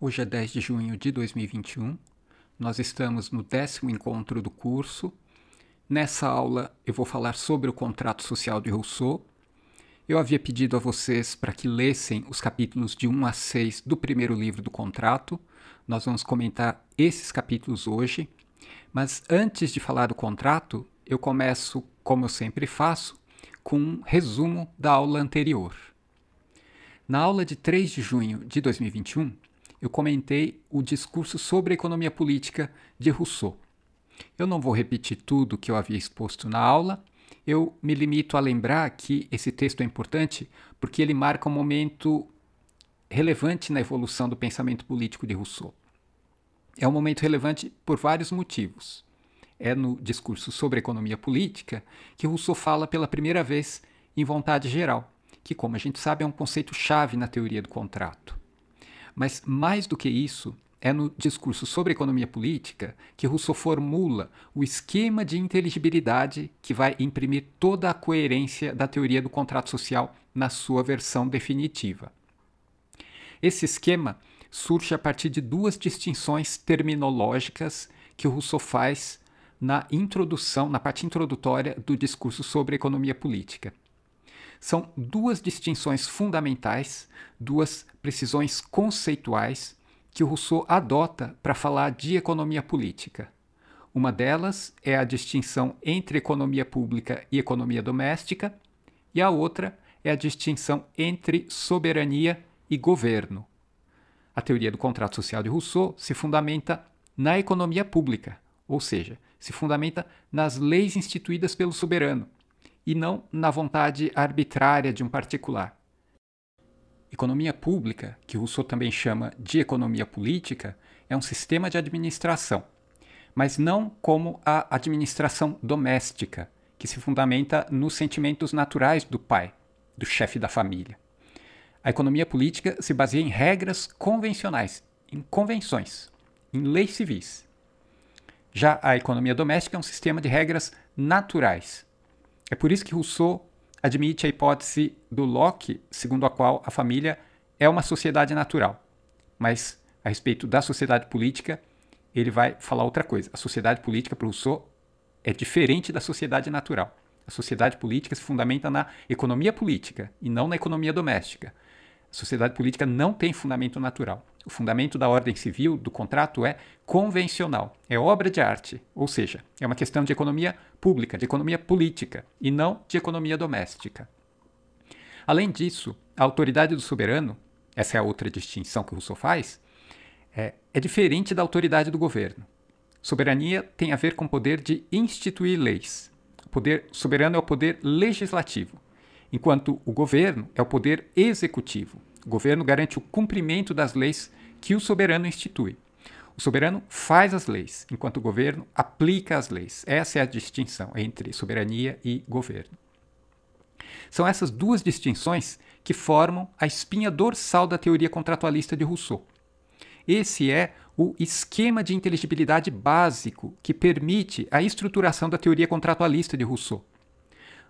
Hoje é 10 de junho de 2021. Nós estamos no 10º encontro do curso. Nessa aula eu vou falar sobre o contrato social de Rousseau. Eu havia pedido a vocês para que lessem os capítulos de 1 a 6 do primeiro livro do contrato. Nós vamos comentar esses capítulos hoje. Mas antes de falar do contrato, eu começo, como eu sempre faço, com um resumo da aula anterior. Na aula de 3 de junho de 2021, eu comentei o discurso sobre a economia política de Rousseau. Eu não vou repetir tudo que eu havia exposto na aula, eu me limito a lembrar que esse texto é importante porque ele marca um momento relevante na evolução do pensamento político de Rousseau. É um momento relevante por vários motivos. É no discurso sobre a economia política que Rousseau fala pela primeira vez em vontade geral, que, como a gente sabe, é um conceito-chave na teoria do contrato. Mas, mais do que isso, é no discurso sobre economia política que Rousseau formula o esquema de inteligibilidade que vai imprimir toda a coerência da teoria do contrato social na sua versão definitiva. Esse esquema surge a partir de duas distinções terminológicas que Rousseau faz na introdução, na parte introdutória do discurso sobre economia política. São duas distinções fundamentais, duas precisões conceituais que o Rousseau adota para falar de economia política. Uma delas é a distinção entre economia pública e economia doméstica, e a outra é a distinção entre soberania e governo. A teoria do contrato social de Rousseau se fundamenta na economia pública, ou seja, se fundamenta nas leis instituídas pelo soberano, e não na vontade arbitrária de um particular. Economia pública, que Rousseau também chama de economia política, é um sistema de administração, mas não como a administração doméstica, que se fundamenta nos sentimentos naturais do pai, do chefe da família. A economia política se baseia em regras convencionais, em convenções, em leis civis. Já a economia doméstica é um sistema de regras naturais. É por isso que Rousseau admite a hipótese do Locke, segundo a qual a família é uma sociedade natural. Mas, a respeito da sociedade política, ele vai falar outra coisa. A sociedade política, para Rousseau, é diferente da sociedade natural. A sociedade política se fundamenta na economia política e não na economia doméstica. A sociedade política não tem fundamento natural. O fundamento da ordem civil, do contrato, é convencional, é obra de arte, ou seja, é uma questão de economia pública, de economia política, e não de economia doméstica. Além disso, a autoridade do soberano, essa é a outra distinção que Rousseau faz, é diferente da autoridade do governo. Soberania tem a ver com o poder de instituir leis. O poder soberano é o poder legislativo, enquanto o governo é o poder executivo. O governo garante o cumprimento das leis que o soberano institui. O soberano faz as leis, enquanto o governo aplica as leis. Essa é a distinção entre soberania e governo. São essas duas distinções que formam a espinha dorsal da teoria contratualista de Rousseau. Esse é o esquema de inteligibilidade básico que permite a estruturação da teoria contratualista de Rousseau.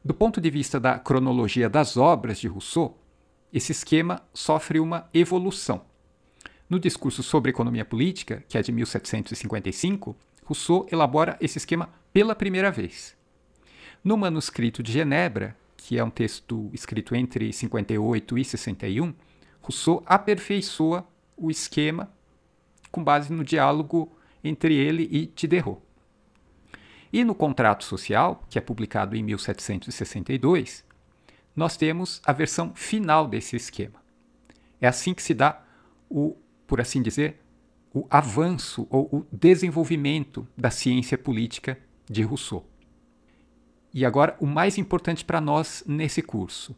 Do ponto de vista da cronologia das obras de Rousseau, esse esquema sofre uma evolução. No discurso sobre economia política, que é de 1755, Rousseau elabora esse esquema pela primeira vez. No manuscrito de Genebra, que é um texto escrito entre 58 e 61, Rousseau aperfeiçoa o esquema com base no diálogo entre ele e Diderot. E no Contrato Social, que é publicado em 1762, nós temos a versão final desse esquema. É assim que se dá por assim dizer, o avanço ou o desenvolvimento da ciência política de Rousseau. E agora, o mais importante para nós nesse curso.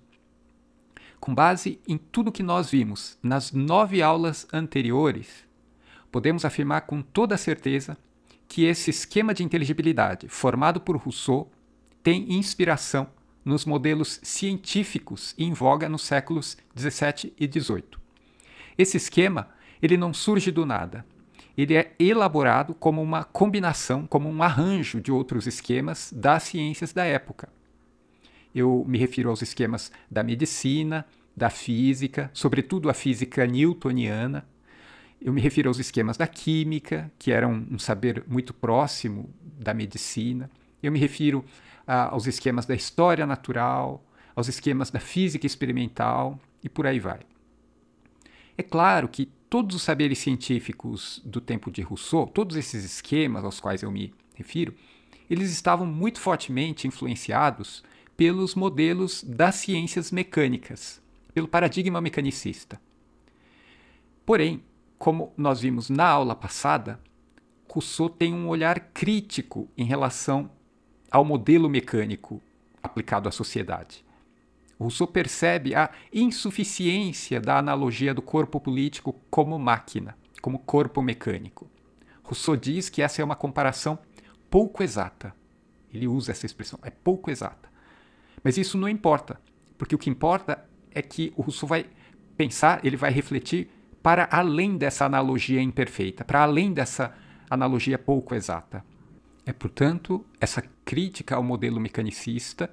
Com base em tudo que nós vimos nas 9 aulas anteriores, podemos afirmar com toda certeza que esse esquema de inteligibilidade formado por Rousseau tem inspiração nos modelos científicos em voga nos séculos 17 e 18. Esse esquema ele não surge do nada. Ele é elaborado como uma combinação, como um arranjo de outros esquemas das ciências da época. Eu me refiro aos esquemas da medicina, da física, sobretudo a física newtoniana. Eu me refiro aos esquemas da química, que eram um saber muito próximo da medicina. Eu me refiro aos esquemas da história natural, aos esquemas da física experimental e por aí vai. É claro que todos os saberes científicos do tempo de Rousseau, todos esses esquemas aos quais eu me refiro, eles estavam muito fortemente influenciados pelos modelos das ciências mecânicas, pelo paradigma mecanicista. Porém, como nós vimos na aula passada, Rousseau tem um olhar crítico em relação ao modelo mecânico aplicado à sociedade. Rousseau percebe a insuficiência da analogia do corpo político como máquina, como corpo mecânico. Rousseau diz que essa é uma comparação pouco exata. Ele usa essa expressão, é pouco exata. Mas isso não importa, porque o que importa é que o Rousseau vai pensar, ele vai refletir para além dessa analogia imperfeita, para além dessa analogia pouco exata. É, portanto, essa crítica ao modelo mecanicista,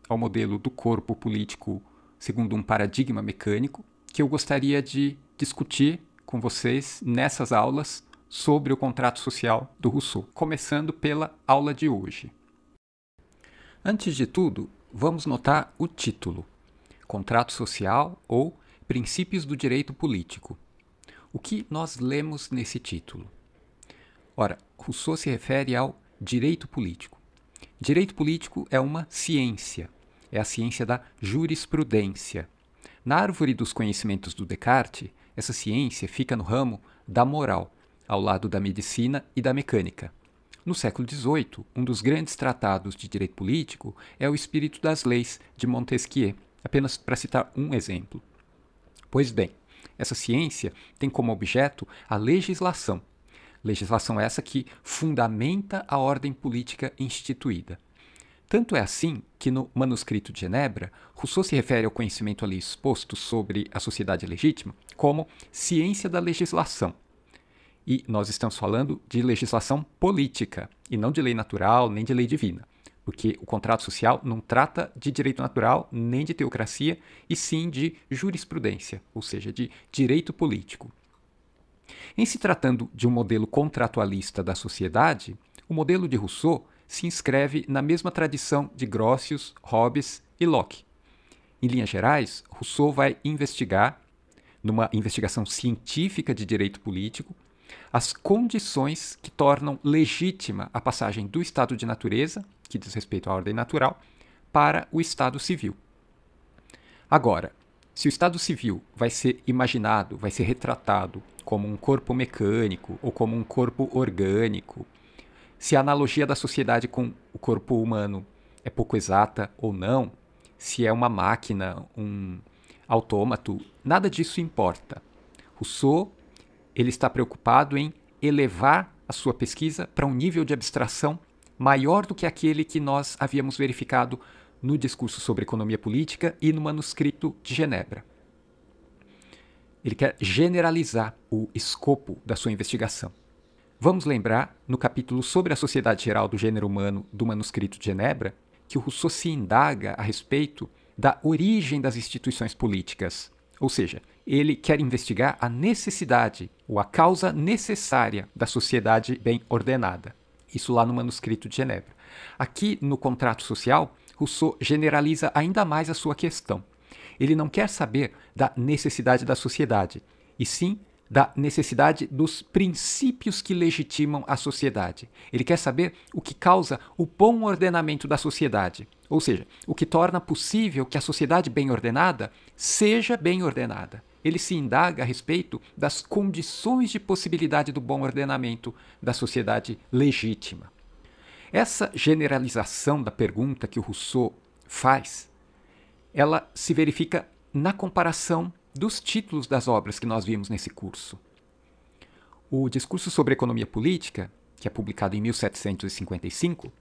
ao modelo do corpo político segundo um paradigma mecânico, que eu gostaria de discutir com vocês nessas aulas sobre o contrato social do Rousseau, começando pela aula de hoje. Antes de tudo, vamos notar o título: Contrato Social ou Princípios do Direito Político. O que nós lemos nesse título? Ora, Rousseau se refere ao direito político. Direito político é uma ciência, é a ciência da jurisprudência. Na árvore dos conhecimentos do Descartes, essa ciência fica no ramo da moral, ao lado da medicina e da mecânica. No século XVIII, um dos grandes tratados de direito político é o Espírito das Leis, de Montesquieu, apenas para citar um exemplo. Pois bem, essa ciência tem como objeto a legislação. Legislação essa que fundamenta a ordem política instituída. Tanto é assim que no Manuscrito de Genebra, Rousseau se refere ao conhecimento ali exposto sobre a sociedade legítima como ciência da legislação. E nós estamos falando de legislação política, e não de lei natural nem de lei divina, porque o contrato social não trata de direito natural nem de teocracia, e sim de jurisprudência, ou seja, de direito político. Em se tratando de um modelo contratualista da sociedade, o modelo de Rousseau se inscreve na mesma tradição de Grotius, Hobbes e Locke. Em linhas gerais, Rousseau vai investigar, numa investigação científica de direito político, as condições que tornam legítima a passagem do estado de natureza, que diz respeito à ordem natural, para o estado civil. Agora, se o estado civil vai ser imaginado, vai ser retratado como um corpo mecânico ou como um corpo orgânico, se a analogia da sociedade com o corpo humano é pouco exata ou não, se é uma máquina, um autômato, nada disso importa. Rousseau ele está preocupado em elevar a sua pesquisa para um nível de abstração maior do que aquele que nós havíamos verificado no discurso sobre economia política e no manuscrito de Genebra. Ele quer generalizar o escopo da sua investigação. Vamos lembrar, no capítulo sobre a sociedade geral do gênero humano do manuscrito de Genebra, que o Rousseau se indaga a respeito da origem das instituições políticas. Ou seja, ele quer investigar a necessidade ou a causa necessária da sociedade bem ordenada. Isso lá no manuscrito de Genebra. Aqui, no contrato social, Rousseau generaliza ainda mais a sua questão. Ele não quer saber da necessidade da sociedade, e sim da necessidade dos princípios que legitimam a sociedade. Ele quer saber o que causa o bom ordenamento da sociedade, ou seja, o que torna possível que a sociedade bem ordenada seja bem ordenada. Ele se indaga a respeito das condições de possibilidade do bom ordenamento da sociedade legítima. Essa generalização da pergunta que o Rousseau faz, ela se verifica na comparação dos títulos das obras que nós vimos nesse curso. O Discurso sobre Economia Política, que é publicado em 1755,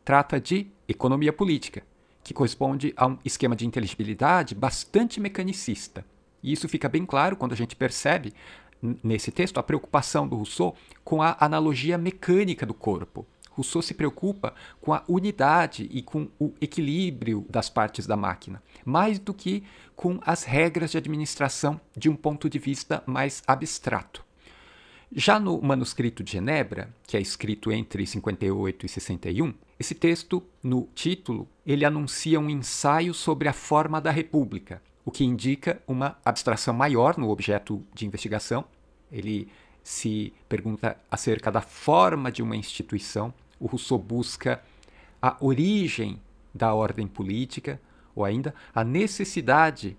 trata de economia política, que corresponde a um esquema de inteligibilidade bastante mecanicista. E isso fica bem claro quando a gente percebe, nesse texto, a preocupação do Rousseau com a analogia mecânica do corpo. Rousseau se preocupa com a unidade e com o equilíbrio das partes da máquina, mais do que com as regras de administração de um ponto de vista mais abstrato. Já no Manuscrito de Genebra, que é escrito entre 58 e 61, esse texto, no título, ele anuncia um ensaio sobre a forma da República, o que indica uma abstração maior no objeto de investigação. Ele se pergunta acerca da forma de uma instituição. O Rousseau busca a origem da ordem política, ou ainda a necessidade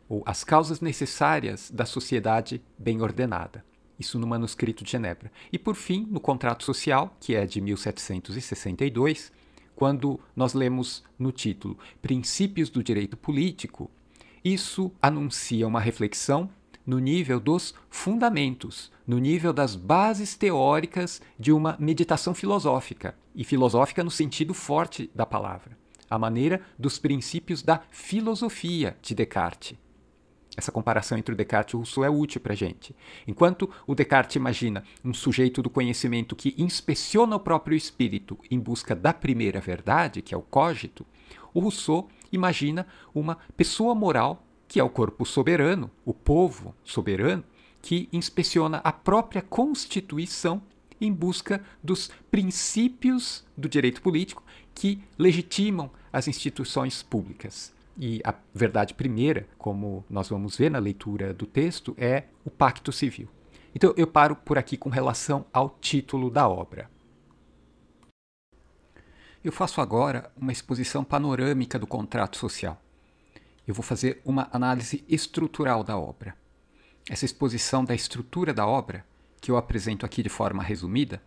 ou as causas necessárias da sociedade bem ordenada. Isso no Manuscrito de Genebra. E, por fim, no Contrato Social, que é de 1762, quando nós lemos no título Princípios do Direito Político, isso anuncia uma reflexão no nível dos fundamentos, no nível das bases teóricas de uma meditação filosófica, e filosófica no sentido forte da palavra, a maneira dos princípios da filosofia de Descartes. Essa comparação entre o Descartes e o Rousseau é útil para a gente. Enquanto o Descartes imagina um sujeito do conhecimento que inspeciona o próprio espírito em busca da primeira verdade, que é o cogito, o Rousseau imagina uma pessoa moral, que é o corpo soberano, o povo soberano, que inspeciona a própria Constituição em busca dos princípios do direito político que legitimam as instituições públicas. E a verdade primeira, como nós vamos ver na leitura do texto, é o Pacto Civil. Então eu paro por aqui com relação ao título da obra. Eu faço agora uma exposição panorâmica do contrato social. Eu vou fazer uma análise estrutural da obra. Essa exposição da estrutura da obra, que eu apresento aqui de forma resumida,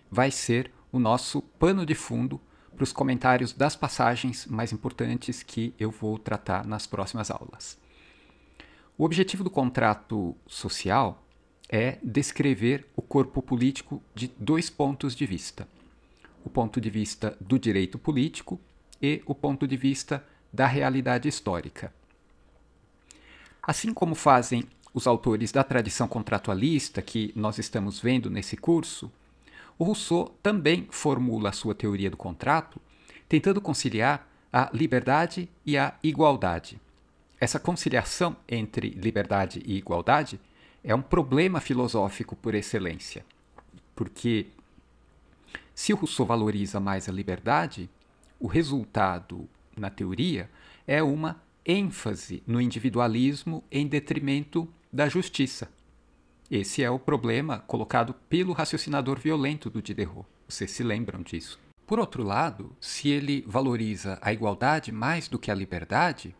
vai ser o nosso pano de fundo para os comentários das passagens mais importantes que eu vou tratar nas próximas aulas. O objetivo do contrato social é descrever o corpo político de dois pontos de vista: o ponto de vista do direito político e o ponto de vista da realidade histórica. Assim como fazem os autores da tradição contratualista que nós estamos vendo nesse curso, o Rousseau também formula a sua teoria do contrato, tentando conciliar a liberdade e a igualdade. Essa conciliação entre liberdade e igualdade é um problema filosófico por excelência, porque se o Rousseau valoriza mais a liberdade, o resultado, na teoria, é uma ênfase no individualismo em detrimento da justiça. Esse é o problema colocado pelo raciocinador violento do Diderot. Vocês se lembram disso. Por outro lado, se ele valoriza a igualdade mais do que a liberdade,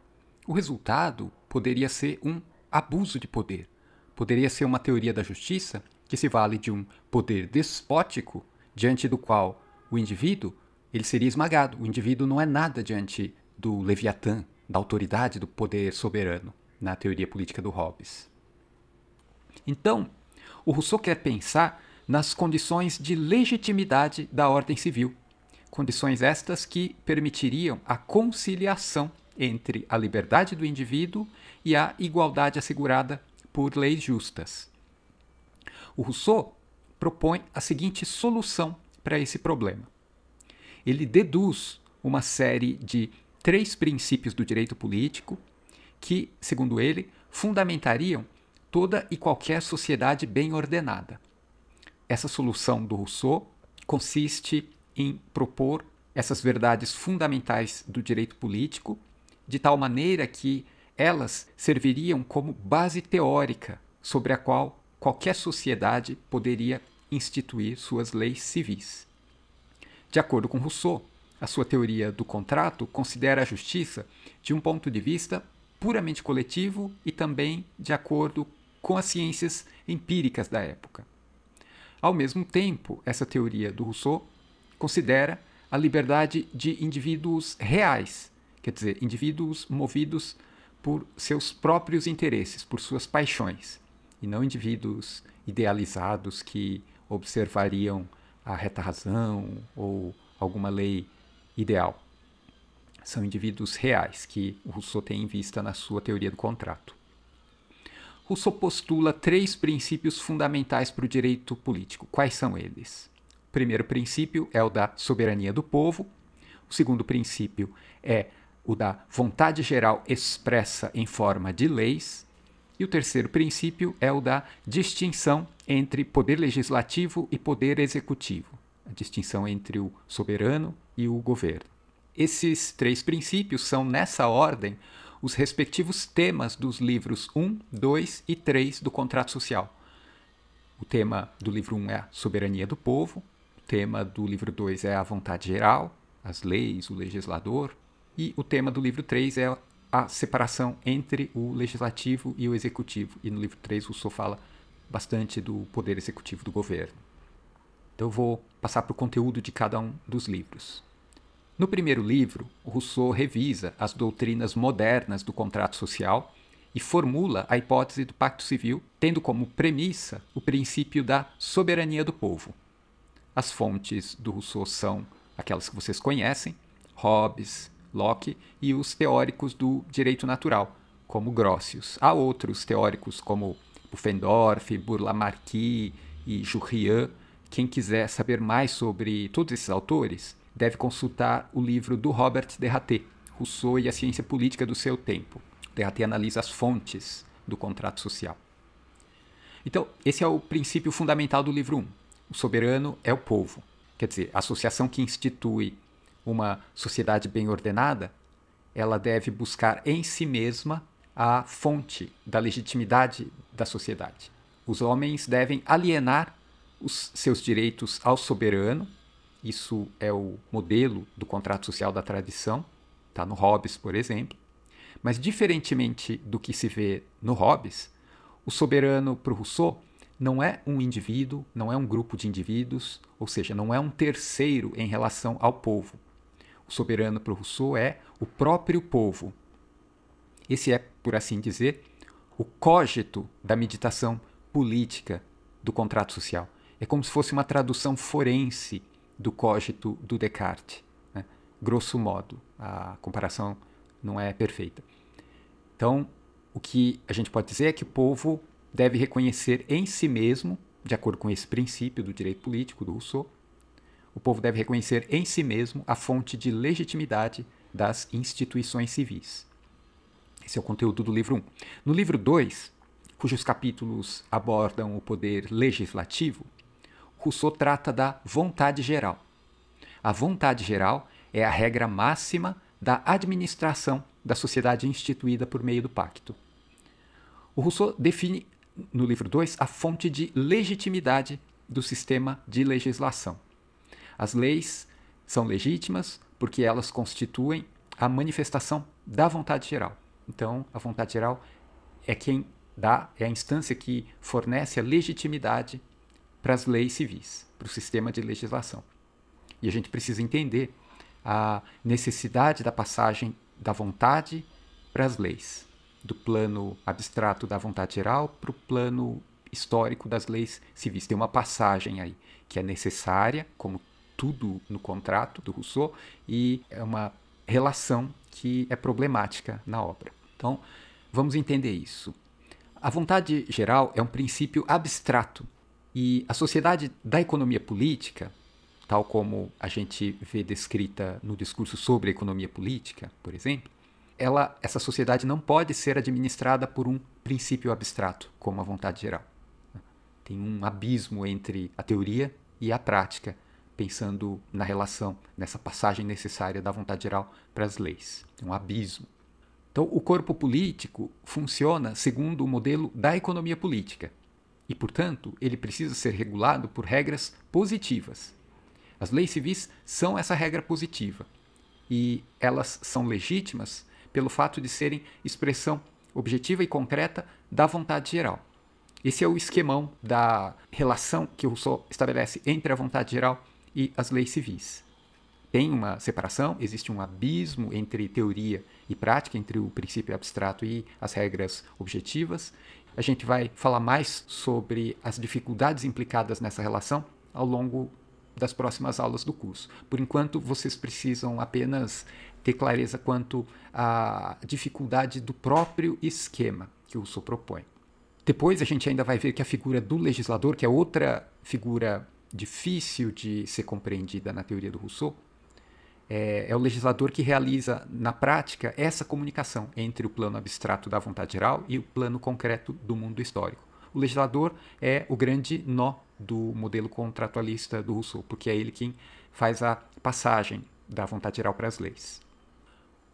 o resultado poderia ser um abuso de poder. Poderia ser uma teoria da justiça que se vale de um poder despótico diante do qual o indivíduo ele seria esmagado. O indivíduo não é nada diante do Leviatã, da autoridade do poder soberano, na teoria política do Hobbes. Então, o Rousseau quer pensar nas condições de legitimidade da ordem civil, condições estas que permitiriam a conciliação entre a liberdade do indivíduo e a igualdade assegurada por leis justas. O Rousseau propõe a seguinte solução para esse problema. Ele deduz uma série de 3 princípios do direito político que, segundo ele, fundamentariam toda e qualquer sociedade bem ordenada. Essa solução do Rousseau consiste em propor essas verdades fundamentais do direito político de tal maneira que elas serviriam como base teórica sobre a qual qualquer sociedade poderia instituir suas leis civis. De acordo com Rousseau, a sua teoria do contrato considera a justiça de um ponto de vista puramente coletivo e também de acordo com as ciências empíricas da época. Ao mesmo tempo, essa teoria do Rousseau considera a liberdade de indivíduos reais, quer dizer, indivíduos movidos por seus próprios interesses, por suas paixões, e não indivíduos idealizados que observariam a reta razão ou alguma lei ideal. São indivíduos reais que o Rousseau tem em vista na sua teoria do contrato. Rousseau postula 3 princípios fundamentais para o direito político. Quais são eles? O primeiro princípio é o da soberania do povo. O segundo princípio é o da vontade geral expressa em forma de leis. E o terceiro princípio é o da distinção entre poder legislativo e poder executivo, a distinção entre o soberano e o governo. Esses três princípios são, nessa ordem, os respectivos temas dos livros 1, 2 e 3 do Contrato Social. O tema do livro 1 é a soberania do povo, o tema do livro 2 é a vontade geral, as leis, o legislador, e o tema do livro 3 é a separação entre o legislativo e o executivo. E no livro 3, Rousseau fala bastante do poder executivo do governo. Então eu vou passar para o conteúdo de cada um dos livros. No primeiro livro, Rousseau revisa as doutrinas modernas do contrato social e formula a hipótese do Pacto Civil, tendo como premissa o princípio da soberania do povo. As fontes do Rousseau são aquelas que vocês conhecem, Hobbes, Locke e os teóricos do direito natural, como Grotius. Há outros teóricos como Pufendorf, Burla-Marquis e Jurien. Quem quiser saber mais sobre todos esses autores deve consultar o livro do Robert Derraté, Rousseau e a ciência política do seu tempo. Derraté analisa as fontes do contrato social. Então, esse é o princípio fundamental do livro 1. O soberano é o povo. Quer dizer, a associação que institui uma sociedade bem ordenada, ela deve buscar em si mesma a fonte da legitimidade da sociedade. Os homens devem alienar os seus direitos ao soberano. Isso é o modelo do contrato social da tradição, está no Hobbes, por exemplo. Mas, diferentemente do que se vê no Hobbes, o soberano para o Rousseau não é um indivíduo, não é um grupo de indivíduos, ou seja, não é um terceiro em relação ao povo. O soberano para o Rousseau é o próprio povo. Esse é, por assim dizer, o cogito da meditação política do contrato social. É como se fosse uma tradução forense do cogito do Descartes, né? Grosso modo, a comparação não é perfeita. Então, o que a gente pode dizer é que o povo deve reconhecer em si mesmo, de acordo com esse princípio do direito político do Rousseau, o povo deve reconhecer em si mesmo a fonte de legitimidade das instituições civis. Esse é o conteúdo do livro 1. No livro 2, cujos capítulos abordam o poder legislativo, Rousseau trata da vontade geral. A vontade geral é a regra máxima da administração da sociedade instituída por meio do pacto. O Rousseau define, no livro 2, a fonte de legitimidade do sistema de legislação. As leis são legítimas porque elas constituem a manifestação da vontade geral. Então, a vontade geral é quem dá, é a instância que fornece a legitimidade para as leis civis, para o sistema de legislação. E a gente precisa entender a necessidade da passagem da vontade para as leis, do plano abstrato da vontade geral para o plano histórico das leis civis. Tem uma passagem aí que é necessária, como tudo no contrato do Rousseau, e é uma relação que é problemática na obra. Então, vamos entender isso. A vontade geral é um princípio abstrato e a sociedade da economia política, tal como a gente vê descrita no discurso sobre a economia política, por exemplo, essa sociedade não pode ser administrada por um princípio abstrato, como a vontade geral. Tem um abismo entre a teoria e a prática, pensando na relação, nessa passagem necessária da vontade geral para as leis. Tem um abismo. Então, o corpo político funciona segundo o modelo da economia política e, portanto, ele precisa ser regulado por regras positivas. As leis civis são essa regra positiva e elas são legítimas pelo fato de serem expressão objetiva e concreta da vontade geral. Esse é o esquemão da relação que Rousseau estabelece entre a vontade geral e as leis civis. Tem uma separação, existe um abismo entre teoria e prática, entre o princípio abstrato e as regras objetivas. A gente vai falar mais sobre as dificuldades implicadas nessa relação ao longo das próximas aulas do curso. Por enquanto, vocês precisam apenas ter clareza quanto à dificuldade do próprio esquema que o Rousseau propõe. Depois a gente ainda vai ver que a figura do legislador, que é outra figura difícil de ser compreendida na teoria do Rousseau, É o legislador que realiza, na prática, essa comunicação entre o plano abstrato da vontade geral e o plano concreto do mundo histórico. O legislador é o grande nó do modelo contratualista do Rousseau, porque é ele quem faz a passagem da vontade geral para as leis.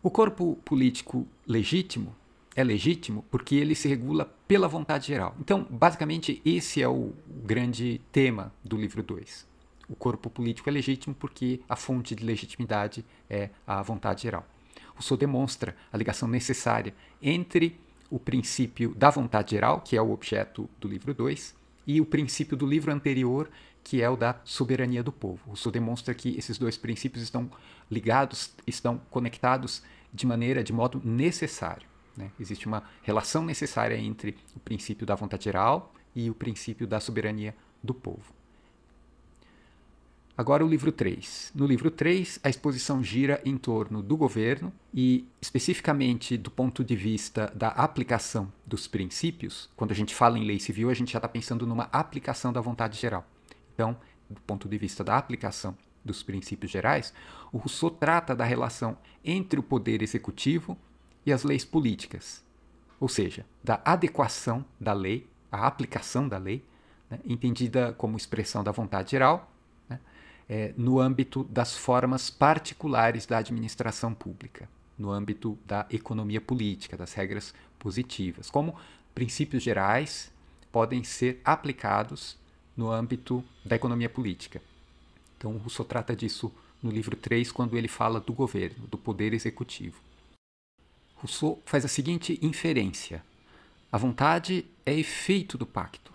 O corpo político legítimo é legítimo porque ele se regula pela vontade geral. Então, basicamente, esse é o grande tema do livro 2. O corpo político é legítimo porque a fonte de legitimidade é a vontade geral. Rousseau demonstra a ligação necessária entre o princípio da vontade geral, que é o objeto do livro 2, e o princípio do livro anterior, que é o da soberania do povo. Rousseau demonstra que esses dois princípios estão ligados, estão conectados de modo necessário. Né? Existe uma relação necessária entre o princípio da vontade geral e o princípio da soberania do povo. Agora o livro 3. No livro 3, a exposição gira em torno do governo e, especificamente do ponto de vista da aplicação dos princípios. Quando a gente fala em lei civil, a gente já está pensando numa aplicação da vontade geral. Então, do ponto de vista da aplicação dos princípios gerais, o Rousseau trata da relação entre o poder executivo e as leis políticas, ou seja, da adequação da lei, a aplicação da lei, né, entendida como expressão da vontade geral, né, no âmbito das formas particulares da administração pública, no âmbito da economia política, das regras positivas, como princípios gerais podem ser aplicados no âmbito da economia política. Então, Rousseau trata disso no livro 3, quando ele fala do governo, do poder executivo. Rousseau faz a seguinte inferência: a vontade é efeito do pacto,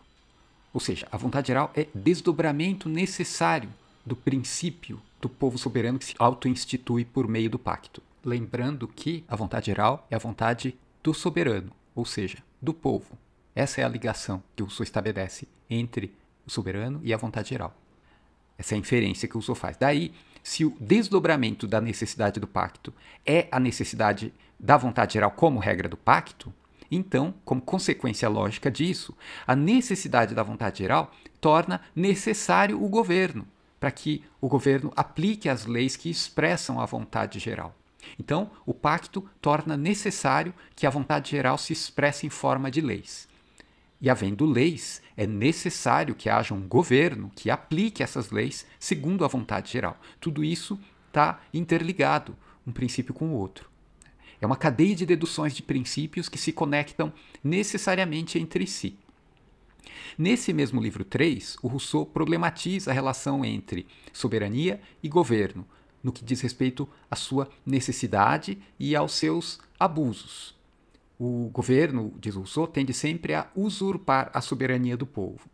ou seja, a vontade geral é desdobramento necessário do princípio do povo soberano que se auto-institui por meio do pacto. Lembrando que a vontade geral é a vontade do soberano, ou seja, do povo. Essa é a ligação que Rousseau estabelece entre o soberano e a vontade geral. Essa é a inferência que Rousseau faz. Daí, se o desdobramento da necessidade do pacto é a necessidade da vontade geral como regra do pacto, então, como consequência lógica disso, a necessidade da vontade geral torna necessário o governo, para que o governo aplique as leis que expressam a vontade geral. Então, o pacto torna necessário que a vontade geral se expresse em forma de leis. E havendo leis, é necessário que haja um governo que aplique essas leis segundo a vontade geral. Tudo isso está interligado, um princípio com o outro. É uma cadeia de deduções de princípios que se conectam necessariamente entre si. Nesse mesmo livro 3, o Rousseau problematiza a relação entre soberania e governo, no que diz respeito à sua necessidade e aos seus abusos. O governo, diz Rousseau, tende sempre a usurpar a soberania do povo.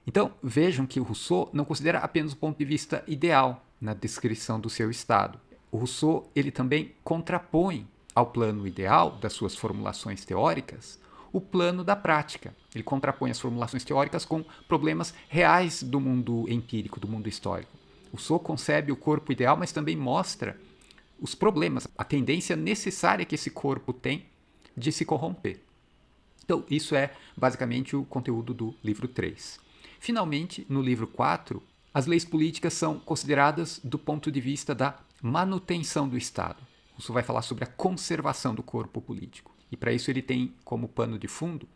Então, vejam que o Rousseau não considera apenas o ponto de vista ideal na descrição do seu Estado. O Rousseau ele também contrapõe ao plano ideal das suas formulações teóricas o plano da prática. Ele contrapõe as formulações teóricas com problemas reais do mundo empírico, do mundo histórico. Rousseau concebe o corpo ideal, mas também mostra os problemas, a tendência necessária que esse corpo tem de se corromper. Então, isso é basicamente o conteúdo do livro 3. Finalmente, no livro 4, as leis políticas são consideradas do ponto de vista da manutenção do Estado. Rousseau vai falar sobre a conservação do corpo político. E para isso ele tem como pano de fundo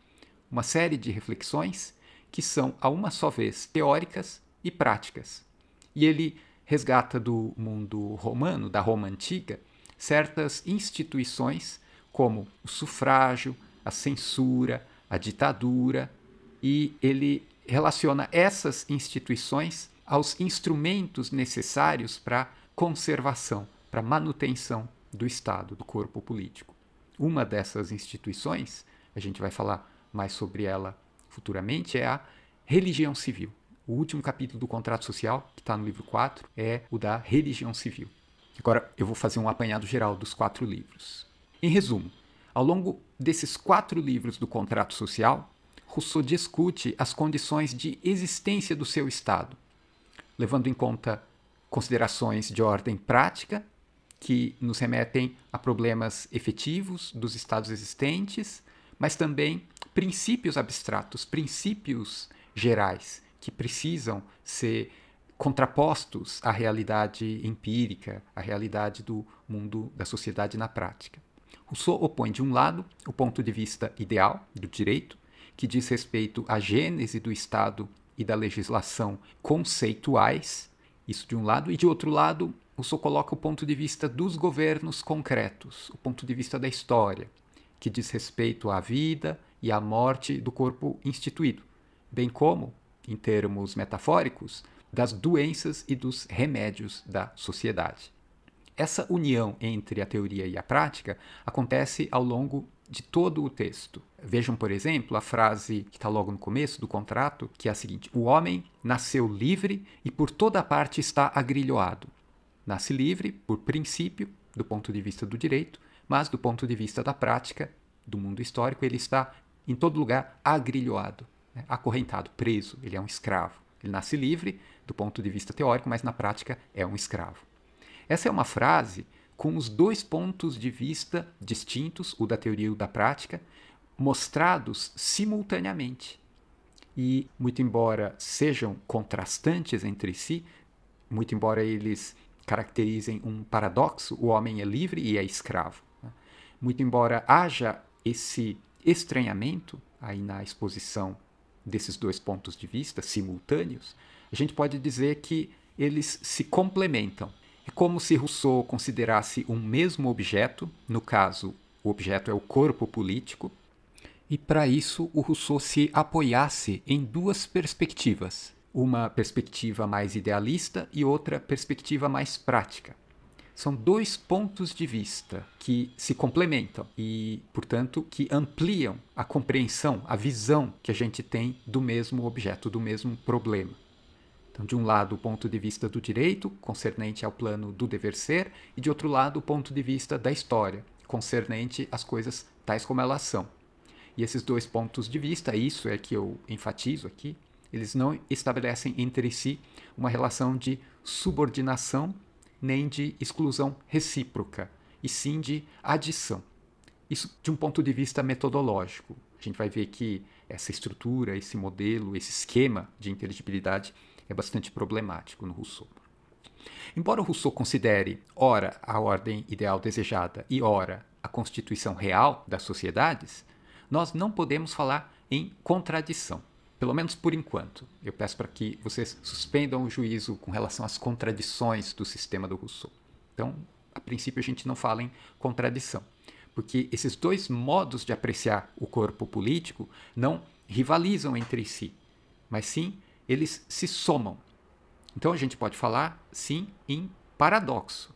uma série de reflexões que são, a uma só vez, teóricas e práticas. E ele resgata do mundo romano, da Roma antiga, certas instituições como o sufrágio, a censura, a ditadura, e ele relaciona essas instituições aos instrumentos necessários para a conservação, para a manutenção do Estado, do corpo político. Uma dessas instituições, a gente vai falar mais sobre ela futuramente, é a religião civil. O último capítulo do Contrato Social, que está no livro 4, é o da religião civil. Agora eu vou fazer um apanhado geral dos 4 livros. Em resumo, ao longo desses 4 livros do Contrato Social, Rousseau discute as condições de existência do seu Estado, levando em conta considerações de ordem prática, que nos remetem a problemas efetivos dos estados existentes, mas também princípios abstratos, princípios gerais, que precisam ser contrapostos à realidade empírica, à realidade do mundo da sociedade na prática. Rousseau opõe, de um lado, o ponto de vista ideal do direito, que diz respeito à gênese do Estado e da legislação conceituais, isso de um lado, e de outro lado, Rousseau coloca o ponto de vista dos governos concretos, o ponto de vista da história, que diz respeito à vida e à morte do corpo instituído, bem como, em termos metafóricos, das doenças e dos remédios da sociedade. Essa união entre a teoria e a prática acontece ao longo de todo o texto. Vejam, por exemplo, a frase que está logo no começo do contrato, que é a seguinte: o homem nasceu livre e por toda parte está agrilhoado. Nasce livre, por princípio, do ponto de vista do direito, mas do ponto de vista da prática, do mundo histórico, ele está em todo lugar agrilhoado, né? Acorrentado, preso, ele é um escravo. Ele nasce livre do ponto de vista teórico, mas na prática é um escravo. Essa é uma frase com os dois pontos de vista distintos, o da teoria e o da prática, mostrados simultaneamente. E, muito embora sejam contrastantes entre si, muito embora eles caracterizem um paradoxo, o homem é livre e é escravo, né? Muito embora haja esse estranhamento aí na exposição desses dois pontos de vista simultâneos, a gente pode dizer que eles se complementam. É como se Rousseau considerasse um mesmo objeto, no caso, o objeto é o corpo político, e para isso o Rousseau se apoiasse em duas perspectivas, uma perspectiva mais idealista e outra perspectiva mais prática. São dois pontos de vista que se complementam e, portanto, que ampliam a compreensão, a visão que a gente tem do mesmo objeto, do mesmo problema. Então, de um lado, o ponto de vista do direito, concernente ao plano do dever ser, e de outro lado, o ponto de vista da história, concernente às coisas tais como elas são. E esses dois pontos de vista, isso é que eu enfatizo aqui, eles não estabelecem entre si uma relação de subordinação nem de exclusão recíproca, e sim de adição. Isso de um ponto de vista metodológico. A gente vai ver que essa estrutura, esse modelo, esse esquema de inteligibilidade é bastante problemático no Rousseau. Embora o Rousseau considere, ora, a ordem ideal desejada e, ora, a constituição real das sociedades, nós não podemos falar em contradição, pelo menos por enquanto. Eu peço para que vocês suspendam o juízo com relação às contradições do sistema do Rousseau. Então, a princípio, a gente não fala em contradição, porque esses dois modos de apreciar o corpo político não rivalizam entre si, mas sim eles se somam. Então a gente pode falar, sim, em paradoxo.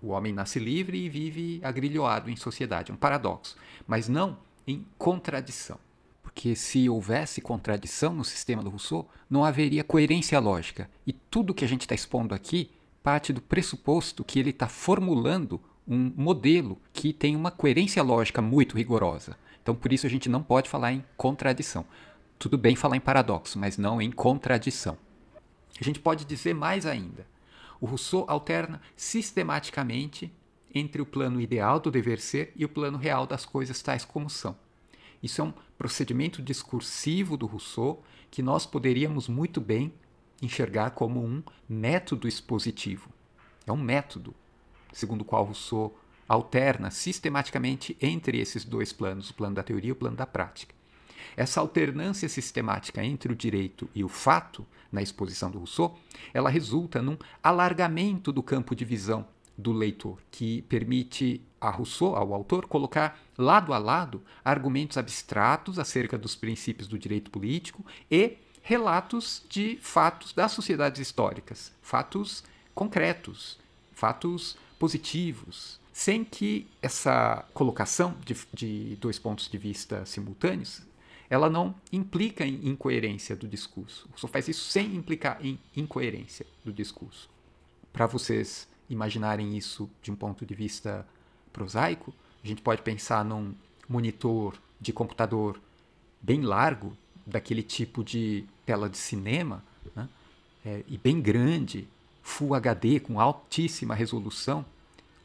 O homem nasce livre e vive agrilhoado em sociedade, é um paradoxo, mas não em contradição. Porque se houvesse contradição no sistema do Rousseau, não haveria coerência lógica. E tudo que a gente está expondo aqui parte do pressuposto que ele está formulando um modelo que tem uma coerência lógica muito rigorosa. Então, por isso, a gente não pode falar em contradição. Tudo bem falar em paradoxo, mas não em contradição. A gente pode dizer mais ainda. O Rousseau alterna sistematicamente entre o plano ideal do dever ser e o plano real das coisas tais como são. Isso é um procedimento discursivo do Rousseau que nós poderíamos muito bem enxergar como um método expositivo. É um método, segundo o qual Rousseau alterna sistematicamente entre esses dois planos, o plano da teoria e o plano da prática. Essa alternância sistemática entre o direito e o fato, na exposição do Rousseau, ela resulta num alargamento do campo de visão do leitor, que permite a Rousseau, ao autor, colocar lado a lado argumentos abstratos acerca dos princípios do direito político e relatos de fatos das sociedades históricas, fatos concretos, fatos positivos, sem que essa colocação de dois pontos de vista simultâneos ela não implica em incoerência do discurso. Só faz isso sem implicar em incoerência do discurso. Para vocês imaginarem isso de um ponto de vista prosaico, a gente pode pensar num monitor de computador bem largo, daquele tipo de tela de cinema, né? E bem grande, Full HD, com altíssima resolução,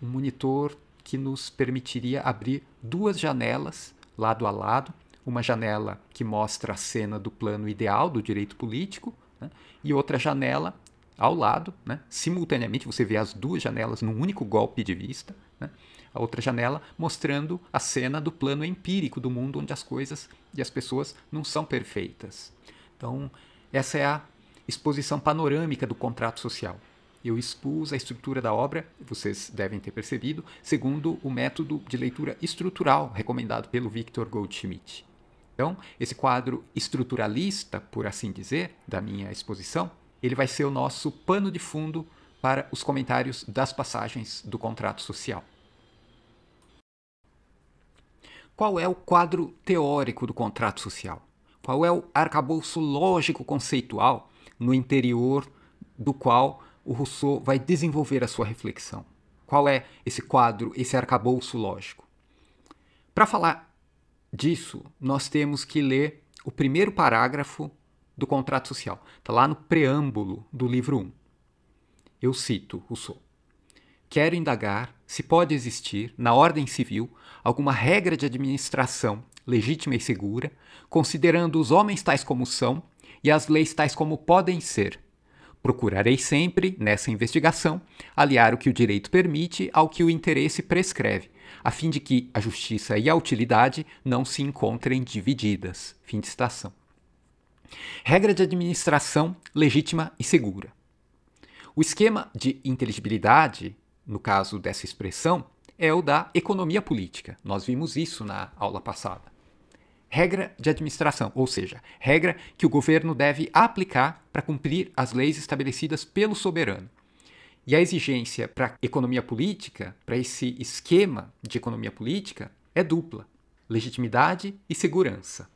um monitor que nos permitiria abrir duas janelas lado a lado, uma janela que mostra a cena do plano ideal do direito político, né? E outra janela ao lado, né? Simultaneamente você vê as duas janelas num único golpe de vista, né? A outra janela mostrando a cena do plano empírico do mundo onde as coisas e as pessoas não são perfeitas. Então, essa é a exposição panorâmica do contrato social. Eu expus a estrutura da obra, vocês devem ter percebido, segundo o método de leitura estrutural recomendado pelo Victor Goldschmidt. Então, esse quadro estruturalista, por assim dizer, da minha exposição, ele vai ser o nosso pano de fundo para os comentários das passagens do contrato social. Qual é o quadro teórico do contrato social? Qual é o arcabouço lógico-conceitual no interior do qual o Rousseau vai desenvolver a sua reflexão? Qual é esse quadro, esse arcabouço lógico? Para falar disso, nós temos que ler o primeiro parágrafo do contrato social. Está lá no preâmbulo do livro 1. Eu cito Rousseau. Quero indagar se pode existir, na ordem civil, alguma regra de administração legítima e segura, considerando os homens tais como são e as leis tais como podem ser. Procurarei sempre, nessa investigação, aliar o que o direito permite ao que o interesse prescreve, a fim de que a justiça e a utilidade não se encontrem divididas. Fim de citação. Regra de administração legítima e segura. O esquema de inteligibilidade, no caso dessa expressão, é o da economia política. Nós vimos isso na aula passada. Regra de administração, ou seja, regra que o governo deve aplicar para cumprir as leis estabelecidas pelo soberano. E a exigência para a economia política, para esse esquema de economia política, é dupla: legitimidade e segurança.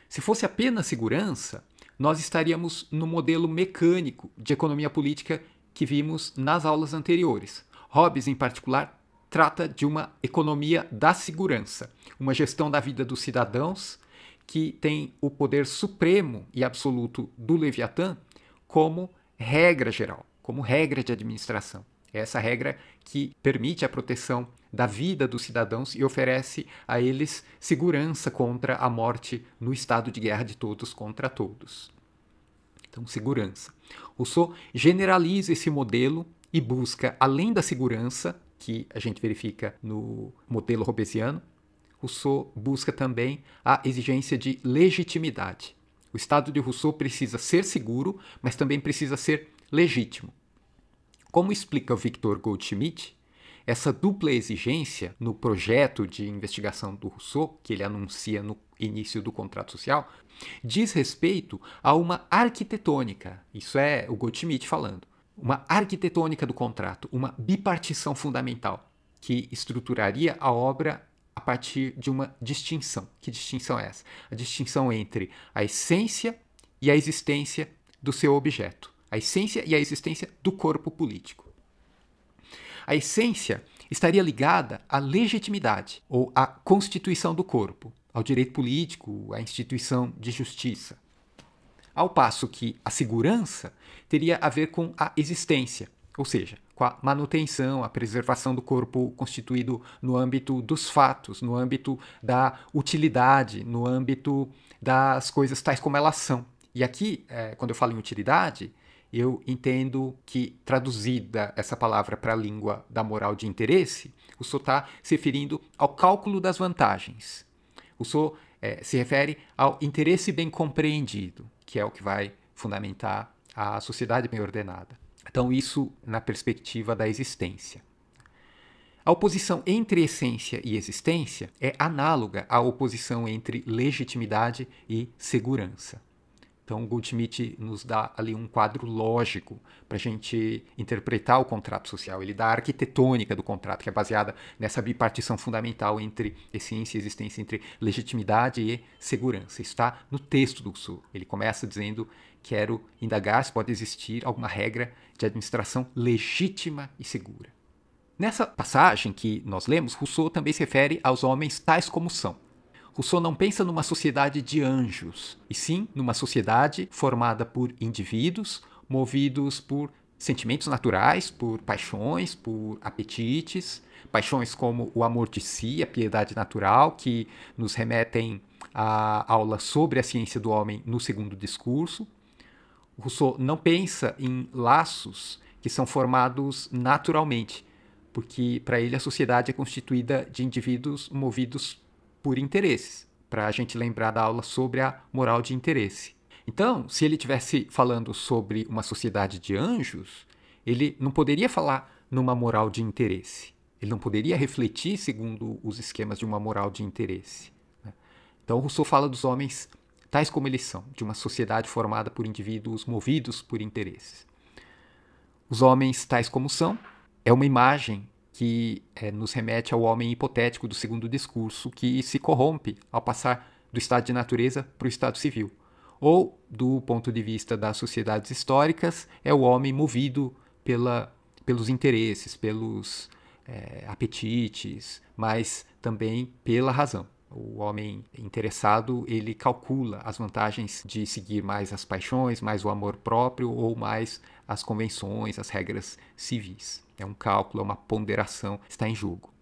Se fosse apenas segurança, nós estaríamos no modelo mecânico de economia política que vimos nas aulas anteriores. Hobbes, em particular, trata de uma economia da segurança, uma gestão da vida dos cidadãos que tem o poder supremo e absoluto do Leviatã como regra geral, como regra de administração. É essa regra que permite a proteção da vida dos cidadãos e oferece a eles segurança contra a morte no estado de guerra de todos contra todos. Então, segurança. Rousseau generaliza esse modelo e busca, além da segurança, que a gente verifica no modelo hobbesiano, Rousseau busca também a exigência de legitimidade. O Estado de Rousseau precisa ser seguro, mas também precisa ser legítimo. Como explica o Victor Goldschmidt, essa dupla exigência no projeto de investigação do Rousseau, que ele anuncia no início do contrato social, diz respeito a uma arquitetônica. Isso é o Goldschmidt falando. Uma arquitetônica do contrato, uma bipartição fundamental, que estruturaria a obra a partir de uma distinção. Que distinção é essa? A distinção entre a essência e a existência do seu objeto. A essência e a existência do corpo político. A essência estaria ligada à legitimidade, ou à constituição do corpo, ao direito político, à instituição de justiça. Ao passo que a segurança teria a ver com a existência, ou seja, com a manutenção, a preservação do corpo constituído no âmbito dos fatos, no âmbito da utilidade, no âmbito das coisas tais como elas são. E aqui, quando eu falo em utilidade, eu entendo que, traduzida essa palavra para a língua da moral de interesse, Rousseau está se referindo ao cálculo das vantagens. Rousseau se refere ao interesse bem compreendido, que é o que vai fundamentar a sociedade bem ordenada. Então, isso na perspectiva da existência. A oposição entre essência e existência é análoga à oposição entre legitimidade e segurança. Então, Goldschmidt nos dá ali um quadro lógico para a gente interpretar o contrato social. Ele dá a arquitetônica do contrato, que é baseada nessa bipartição fundamental entre essência e existência, entre legitimidade e segurança. Isso está no texto do Rousseau. Ele começa dizendo: quero indagar se pode existir alguma regra de administração legítima e segura. Nessa passagem que nós lemos, Rousseau também se refere aos homens tais como são. Rousseau não pensa numa sociedade de anjos, e sim numa sociedade formada por indivíduos movidos por sentimentos naturais, por paixões, por apetites, paixões como o amor de si, a piedade natural, que nos remetem à aula sobre a ciência do homem no segundo discurso, Rousseau não pensa em laços que são formados naturalmente, porque para ele a sociedade é constituída de indivíduos movidos por interesses, para a gente lembrar da aula sobre a moral de interesse. Então, se ele estivesse falando sobre uma sociedade de anjos, ele não poderia falar numa moral de interesse. Ele não poderia refletir segundo os esquemas de uma moral de interesse. Então, Rousseau fala dos homens tais como eles são, de uma sociedade formada por indivíduos movidos por interesses. Os homens tais como são é uma imagem que nos remete ao homem hipotético do segundo discurso, que se corrompe ao passar do estado de natureza para o estado civil. Ou, do ponto de vista das sociedades históricas, é o homem movido pelos interesses, pelos apetites, mas também pela razão. O homem interessado, ele calcula as vantagens de seguir mais as paixões, mais o amor próprio ou mais as convenções, as regras civis. É um cálculo, é uma ponderação, está em jogo.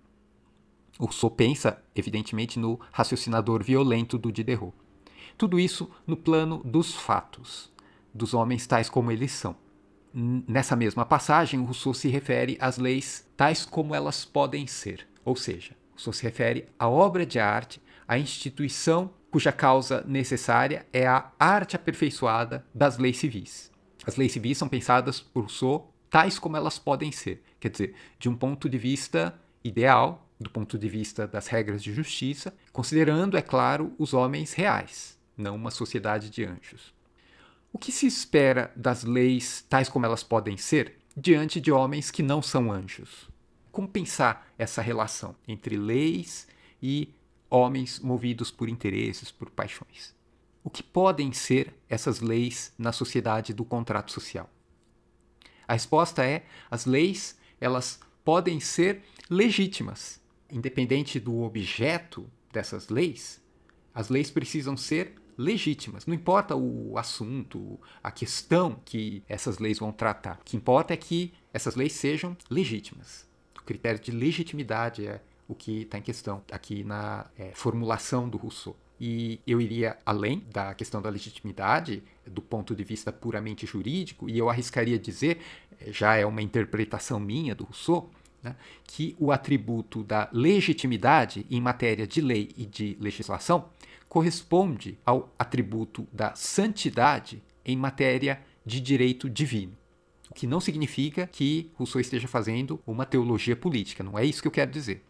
O Rousseau pensa, evidentemente, no raciocinador violento do Diderot. Tudo isso no plano dos fatos, dos homens tais como eles são. Nessa mesma passagem, o Rousseau se refere às leis tais como elas podem ser, ou seja, Rousseau se refere à obra de arte, à instituição cuja causa necessária é a arte aperfeiçoada das leis civis. As leis civis são pensadas por Rousseau tais como elas podem ser, quer dizer, de um ponto de vista ideal, do ponto de vista das regras de justiça, considerando, é claro, os homens reais, não uma sociedade de anjos. O que se espera das leis tais como elas podem ser diante de homens que não são anjos? Como pensar essa relação entre leis e homens movidos por interesses, por paixões? O que podem ser essas leis na sociedade do contrato social? A resposta é: as leis, elas podem ser legítimas. Independente do objeto dessas leis, as leis precisam ser legítimas. Não importa o assunto, a questão que essas leis vão tratar. O que importa é que essas leis sejam legítimas. O critério de legitimidade é o que está em questão aqui na formulação do Rousseau. E eu iria além da questão da legitimidade, do ponto de vista puramente jurídico, e eu arriscaria dizer, já é uma interpretação minha do Rousseau, né, que o atributo da legitimidade em matéria de lei e de legislação corresponde ao atributo da santidade em matéria de direito divino. O que não significa que Rousseau esteja fazendo uma teologia política, não é isso que eu quero dizer.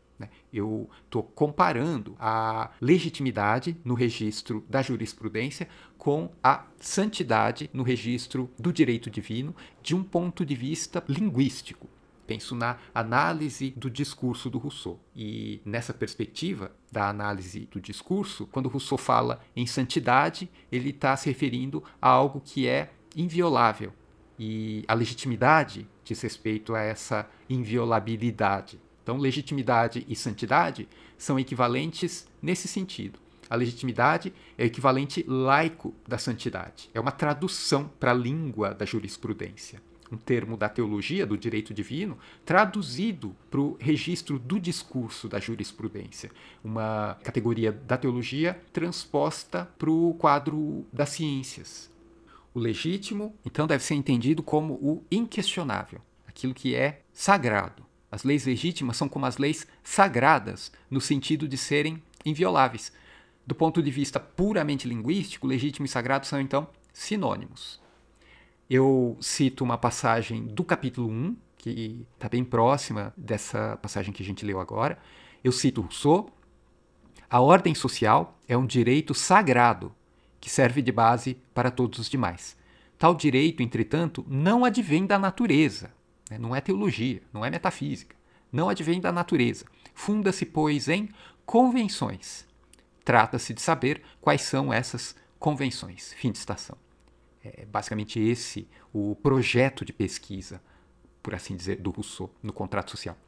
Eu estou comparando a legitimidade no registro da jurisprudência com a santidade no registro do direito divino de um ponto de vista linguístico. Penso na análise do discurso do Rousseau. E nessa perspectiva da análise do discurso, quando Rousseau fala em santidade, ele está se referindo a algo que é inviolável. E a legitimidade diz respeito a essa inviolabilidade. Então, legitimidade e santidade são equivalentes nesse sentido. A legitimidade é o equivalente laico da santidade. É uma tradução para a língua da jurisprudência. Um termo da teologia, do direito divino, traduzido para o registro do discurso da jurisprudência. Uma categoria da teologia transposta para o quadro das ciências. O legítimo, então, deve ser entendido como o inquestionável, aquilo que é sagrado. As leis legítimas são como as leis sagradas, no sentido de serem invioláveis. Do ponto de vista puramente linguístico, legítimo e sagrado são, então, sinônimos. Eu cito uma passagem do capítulo 1, que está bem próxima dessa passagem que a gente leu agora. Eu cito Rousseau: a ordem social é um direito sagrado que serve de base para todos os demais. Tal direito, entretanto, não advém da natureza. Não é teologia, não é metafísica. Não advém da natureza. Funda-se, pois, em convenções. Trata-se de saber quais são essas convenções. Fim de citação. É basicamente esse o projeto de pesquisa, por assim dizer, do Rousseau no contrato social.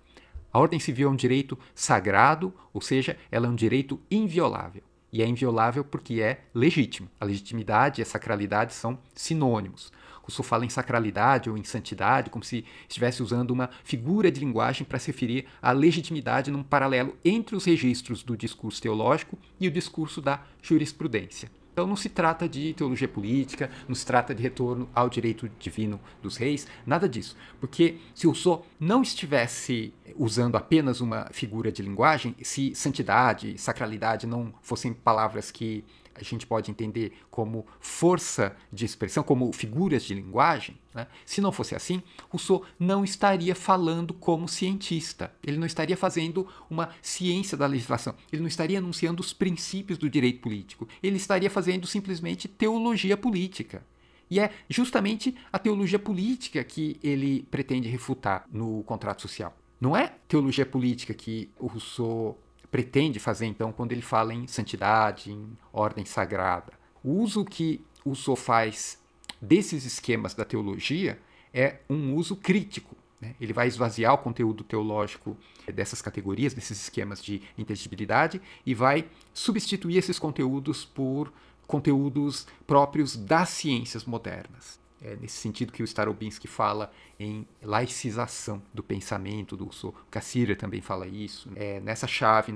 A ordem civil é um direito sagrado, ou seja, ela é um direito inviolável. E é inviolável porque é legítimo. A legitimidade e a sacralidade são sinônimos. Rousseau fala em sacralidade ou em santidade como se estivesse usando uma figura de linguagem para se referir à legitimidade num paralelo entre os registros do discurso teológico e o discurso da jurisprudência. Então não se trata de teologia política, não se trata de retorno ao direito divino dos reis, nada disso. Porque se Rousseau não estivesse usando apenas uma figura de linguagem, se santidade, sacralidade não fossem palavras que a gente pode entender como força de expressão, como figuras de linguagem, né? Se não fosse assim, Rousseau não estaria falando como cientista, ele não estaria fazendo uma ciência da legislação, ele não estaria anunciando os princípios do direito político, ele estaria fazendo simplesmente teologia política. E é justamente a teologia política que ele pretende refutar no contrato social. Não é teologia política que o Rousseau pretende fazer, então, quando ele fala em santidade, em ordem sagrada. O uso que Rousseau faz desses esquemas da teologia é um uso crítico, né? Ele vai esvaziar o conteúdo teológico dessas categorias, desses esquemas de inteligibilidade, e vai substituir esses conteúdos por conteúdos próprios das ciências modernas. É nesse sentido que o Starobinsky fala em laicização do pensamento do Rousseau. O Cassirer também fala isso. É nessa chave,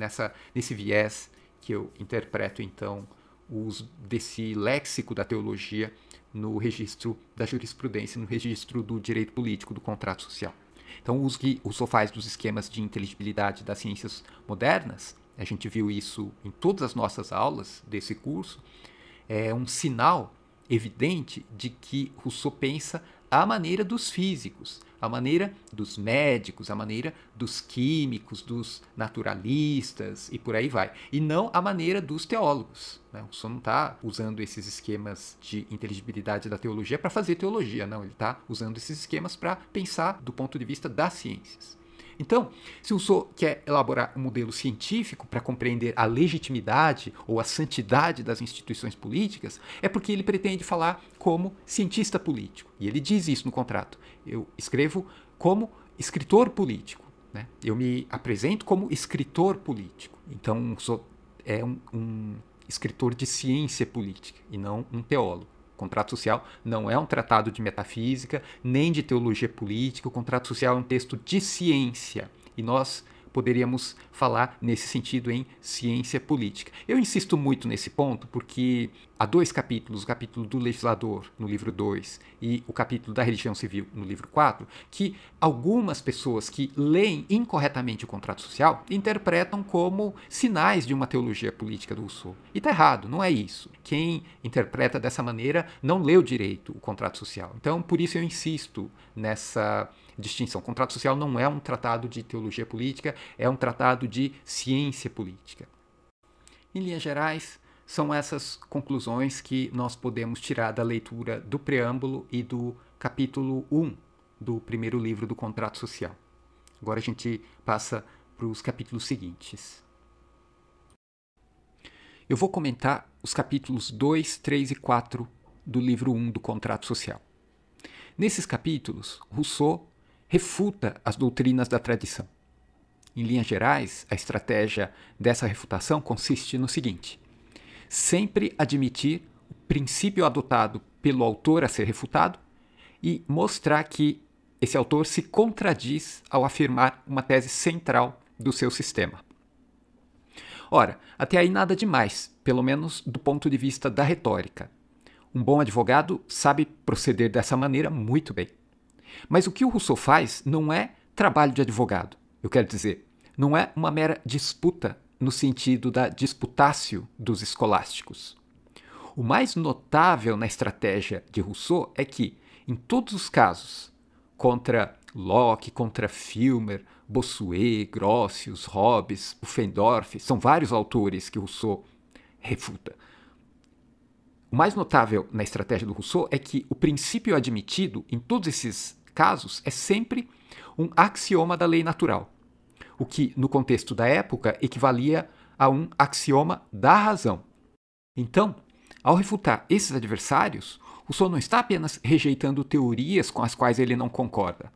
nesse viés que eu interpreto, então, o uso desse léxico da teologia no registro da jurisprudência, no registro do direito político, do contrato social. Então, o uso que o Rousseau faz dos esquemas de inteligibilidade das ciências modernas, a gente viu isso em todas as nossas aulas desse curso, é um sinal evidente de que Rousseau pensa à maneira dos físicos, à maneira dos médicos, à maneira dos químicos, dos naturalistas e por aí vai. E não à maneira dos teólogos, né? Rousseau não está usando esses esquemas de inteligibilidade da teologia para fazer teologia, não. Ele está usando esses esquemas para pensar do ponto de vista das ciências. Então, se Rousseau quer elaborar um modelo científico para compreender a legitimidade ou a santidade das instituições políticas, é porque ele pretende falar como cientista político. E ele diz isso no contrato. Eu escrevo como escritor político, né? Eu me apresento como escritor político. Então, Rousseau é um escritor de ciência política e não um teólogo. O contrato social não é um tratado de metafísica, nem de teologia política. O contrato social é um texto de ciência. E nós poderíamos falar nesse sentido em ciência política. Eu insisto muito nesse ponto porque há dois capítulos, o capítulo do legislador, no livro 2, e o capítulo da religião civil, no livro 4, que algumas pessoas que leem incorretamente o contrato social interpretam como sinais de uma teologia política do Rousseau. E está errado, não é isso. Quem interpreta dessa maneira não leu direito o contrato social. Então, por isso eu insisto nessa distinção. O contrato social não é um tratado de teologia política, é um tratado de ciência política. Em linhas gerais, são essas conclusões que nós podemos tirar da leitura do preâmbulo e do capítulo 1 do primeiro livro do Contrato Social. Agora a gente passa para os capítulos seguintes. Eu vou comentar os capítulos 2, 3 e 4 do livro 1 do Contrato Social. Nesses capítulos, Rousseau refuta as doutrinas da tradição. Em linhas gerais, a estratégia dessa refutação consiste no seguinte: sempre admitir o princípio adotado pelo autor a ser refutado e mostrar que esse autor se contradiz ao afirmar uma tese central do seu sistema. Ora, até aí nada demais, pelo menos do ponto de vista da retórica. Um bom advogado sabe proceder dessa maneira muito bem. Mas o que o Rousseau faz não é trabalho de advogado. Eu quero dizer, não é uma mera disputa no sentido da disputácio dos escolásticos. O mais notável na estratégia de Rousseau é que, em todos os casos, contra Locke, contra Filmer, Bossuet, Grotius, Hobbes, Pufendorf, são vários autores que Rousseau refuta. O mais notável na estratégia do Rousseau é que o princípio admitido em todos esses casos é sempre um axioma da lei natural, o que, no contexto da época, equivalia a um axioma da razão. Então, ao refutar esses adversários, Rousseau não está apenas rejeitando teorias com as quais ele não concorda.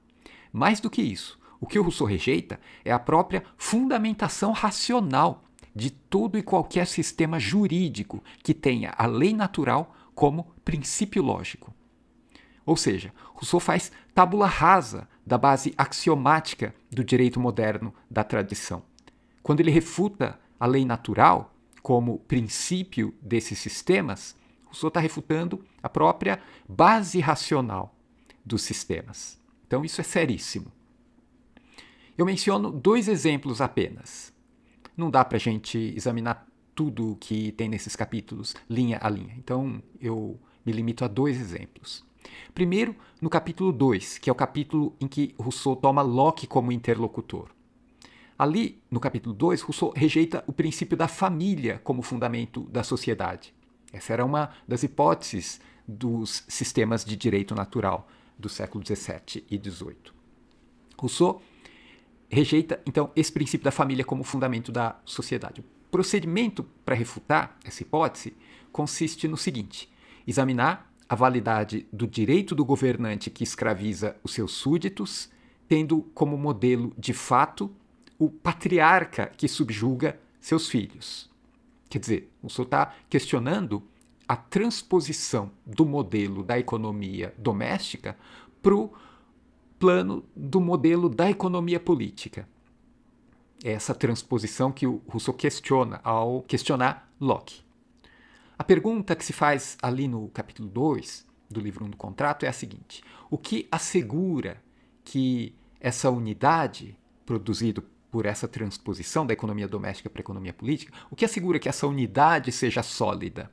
Mais do que isso, o que o Rousseau rejeita é a própria fundamentação racional de todo e qualquer sistema jurídico que tenha a lei natural como princípio lógico. Ou seja, Rousseau faz tábula rasa da base axiomática do direito moderno da tradição. Quando ele refuta a lei natural, como princípio desses sistemas, Rousseau está refutando a própria base racional dos sistemas. Então isso é seríssimo. Eu menciono 2 exemplos apenas. Não dá para a gente examinar tudo que tem nesses capítulos, linha a linha. Então eu me limito a 2 exemplos. Primeiro, no capítulo 2, que é o capítulo em que Rousseau toma Locke como interlocutor. Ali, no capítulo 2, Rousseau rejeita o princípio da família como fundamento da sociedade. Essa era uma das hipóteses dos sistemas de direito natural do século XVII e XVIII. Rousseau rejeita, então, esse princípio da família como fundamento da sociedade. O procedimento para refutar essa hipótese consiste no seguinte: examinar a validade do direito do governante que escraviza os seus súditos, tendo como modelo de fato o patriarca que subjuga seus filhos. Quer dizer, Rousseau está questionando a transposição do modelo da economia doméstica para o plano do modelo da economia política. É essa transposição que o Rousseau questiona ao questionar Locke. A pergunta que se faz ali no capítulo 2 do livro 1 do contrato é a seguinte: o que assegura que essa unidade produzida por essa transposição da economia doméstica para a economia política, o que assegura que essa unidade seja sólida?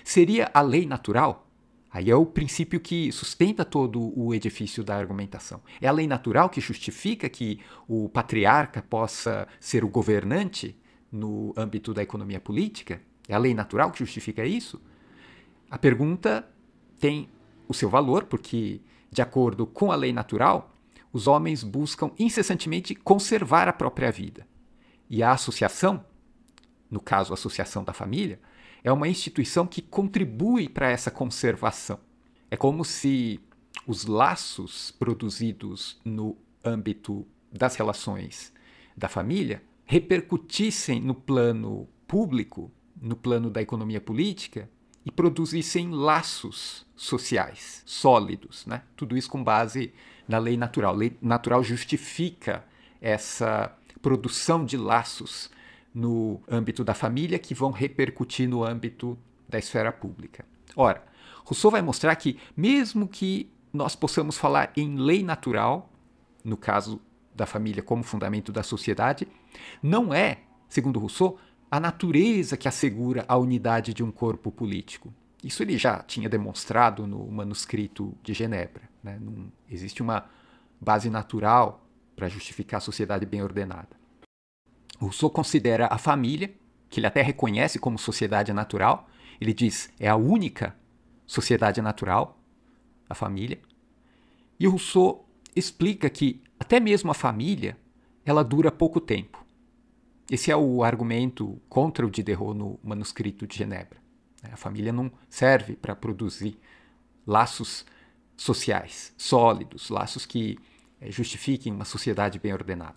Seria a lei natural? Aí é o princípio que sustenta todo o edifício da argumentação. É a lei natural que justifica que o patriarca possa ser o governante no âmbito da economia política? É a lei natural que justifica isso? A pergunta tem o seu valor, porque, de acordo com a lei natural, os homens buscam incessantemente conservar a própria vida. E a associação, no caso a associação da família, é uma instituição que contribui para essa conservação. É como se os laços produzidos no âmbito das relações da família repercutissem no plano público, no plano da economia política, e produzissem laços sociais sólidos, né? Tudo isso com base na lei natural. A lei natural justifica essa produção de laços no âmbito da família que vão repercutir no âmbito da esfera pública. Ora, Rousseau vai mostrar que, mesmo que nós possamos falar em lei natural, no caso da família como fundamento da sociedade, não é, segundo Rousseau, a natureza que assegura a unidade de um corpo político. Isso ele já tinha demonstrado no manuscrito de Genebra, né? Não existe uma base natural para justificar a sociedade bem ordenada. Rousseau considera a família, que ele até reconhece como sociedade natural, ele diz é a única sociedade natural, a família. E Rousseau explica que até mesmo a família ela dura pouco tempo. Esse é o argumento contra o Diderot no manuscrito de Genebra. A família não serve para produzir laços sociais sólidos, laços que justifiquem uma sociedade bem ordenada.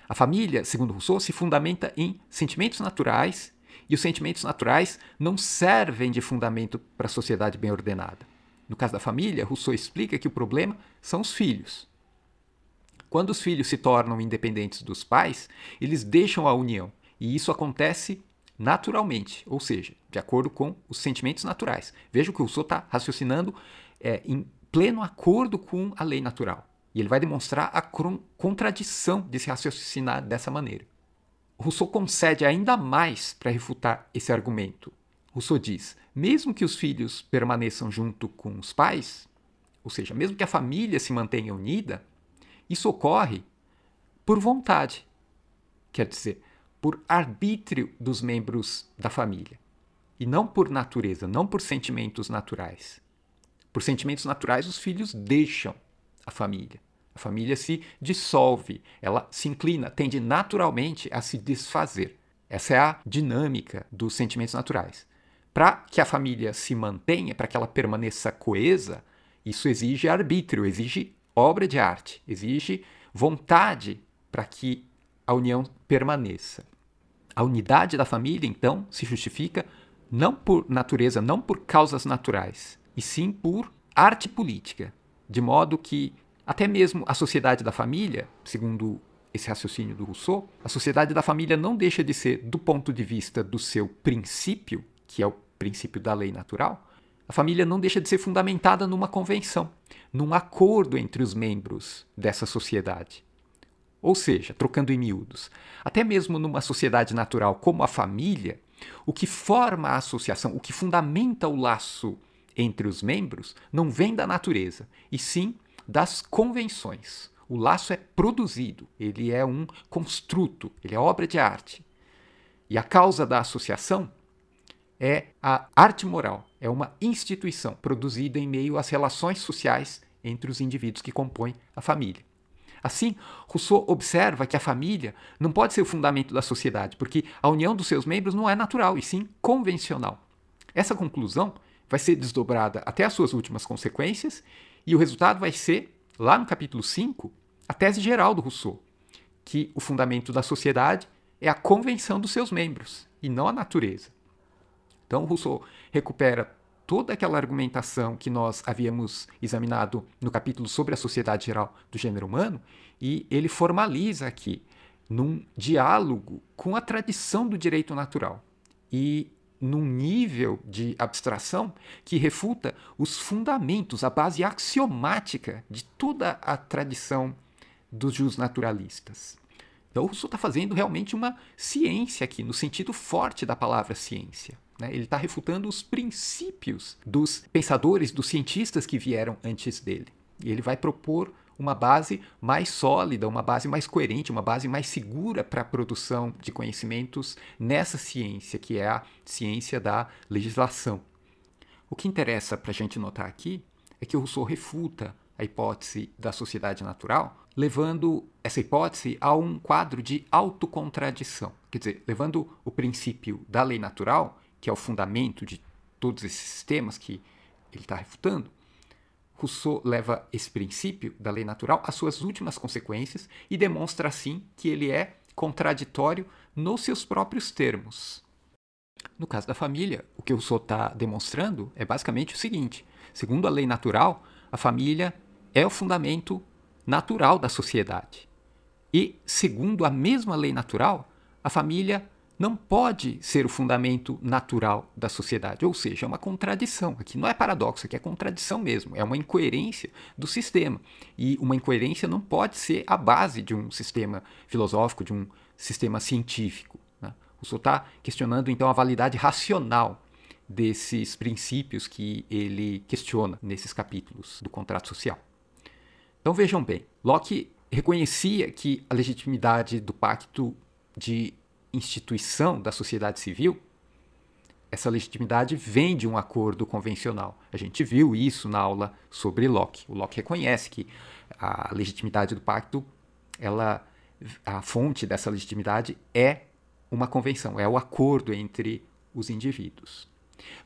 A família, segundo Rousseau, se fundamenta em sentimentos naturais, e os sentimentos naturais não servem de fundamento para a sociedade bem ordenada. No caso da família, Rousseau explica que o problema são os filhos. Quando os filhos se tornam independentes dos pais, eles deixam a união, e isso acontece naturalmente, ou seja, de acordo com os sentimentos naturais. Veja que o Rousseau está raciocinando em pleno acordo com a lei natural. E ele vai demonstrar a contradição de se raciocinar dessa maneira. Rousseau concede ainda mais para refutar esse argumento. Rousseau diz, mesmo que os filhos permaneçam junto com os pais, ou seja, mesmo que a família se mantenha unida, isso ocorre por vontade, quer dizer, por arbítrio dos membros da família, e não por natureza, não por sentimentos naturais. Por sentimentos naturais, os filhos deixam a família se dissolve, ela se inclina, tende naturalmente a se desfazer. Essa é a dinâmica dos sentimentos naturais. Para que a família se mantenha, para que ela permaneça coesa, isso exige arbítrio, exige obra de arte, exige vontade para que a união permaneça. A unidade da família, então, se justifica não por natureza, não por causas naturais, e sim por arte política, de modo que até mesmo a sociedade da família, segundo esse raciocínio do Rousseau, a sociedade da família não deixa de ser, do ponto de vista do seu princípio, que é o princípio da lei natural, a família não deixa de ser fundamentada numa convenção, num acordo entre os membros dessa sociedade. Ou seja, trocando em miúdos, até mesmo numa sociedade natural como a família, o que forma a associação, o que fundamenta o laço entre os membros, não vem da natureza, e sim das convenções. O laço é produzido, ele é um construto, ele é obra de arte. E a causa da associação é a arte moral, é uma instituição produzida em meio às relações sociais entre os indivíduos que compõem a família. Assim, Rousseau observa que a família não pode ser o fundamento da sociedade, porque a união dos seus membros não é natural, e sim convencional. Essa conclusão vai ser desdobrada até as suas últimas consequências, e o resultado vai ser, lá no capítulo 5, a tese geral do Rousseau, que o fundamento da sociedade é a convenção dos seus membros, e não a natureza. Então, Rousseau recupera toda aquela argumentação que nós havíamos examinado no capítulo sobre a sociedade geral do gênero humano, e ele formaliza aqui num diálogo com a tradição do direito natural e num nível de abstração que refuta os fundamentos, a base axiomática de toda a tradição dos justnaturalistas. Então, o Rousseau está fazendo realmente uma ciência aqui, no sentido forte da palavra ciência. Ele está refutando os princípios dos pensadores, dos cientistas que vieram antes dele. E ele vai propor uma base mais sólida, uma base mais coerente, uma base mais segura para a produção de conhecimentos nessa ciência, que é a ciência da legislação. O que interessa para a gente notar aqui é que o Rousseau refuta a hipótese da sociedade natural, levando essa hipótese a um quadro de autocontradição. Quer dizer, levando o princípio da lei natural, que é o fundamento de todos esses sistemas que ele está refutando, Rousseau leva esse princípio da lei natural às suas últimas consequências e demonstra assim que ele é contraditório nos seus próprios termos. No caso da família, o que Rousseau está demonstrando é basicamente o seguinte: segundo a lei natural, a família é o fundamento natural da sociedade. E, segundo a mesma lei natural, a família não pode ser o fundamento natural da sociedade. Ou seja, é uma contradição. Aqui não é paradoxo, aqui é contradição mesmo. É uma incoerência do sistema. E uma incoerência não pode ser a base de um sistema filosófico, de um sistema científico. Rousseau está questionando, então, a validade racional desses princípios que ele questiona nesses capítulos do contrato social. Então, vejam bem, Locke reconhecia que a legitimidade do pacto de instituição da sociedade civil, essa legitimidade vem de um acordo convencional. A gente viu isso na aula sobre Locke. O Locke reconhece que a legitimidade do pacto, a fonte dessa legitimidade é uma convenção, é o acordo entre os indivíduos.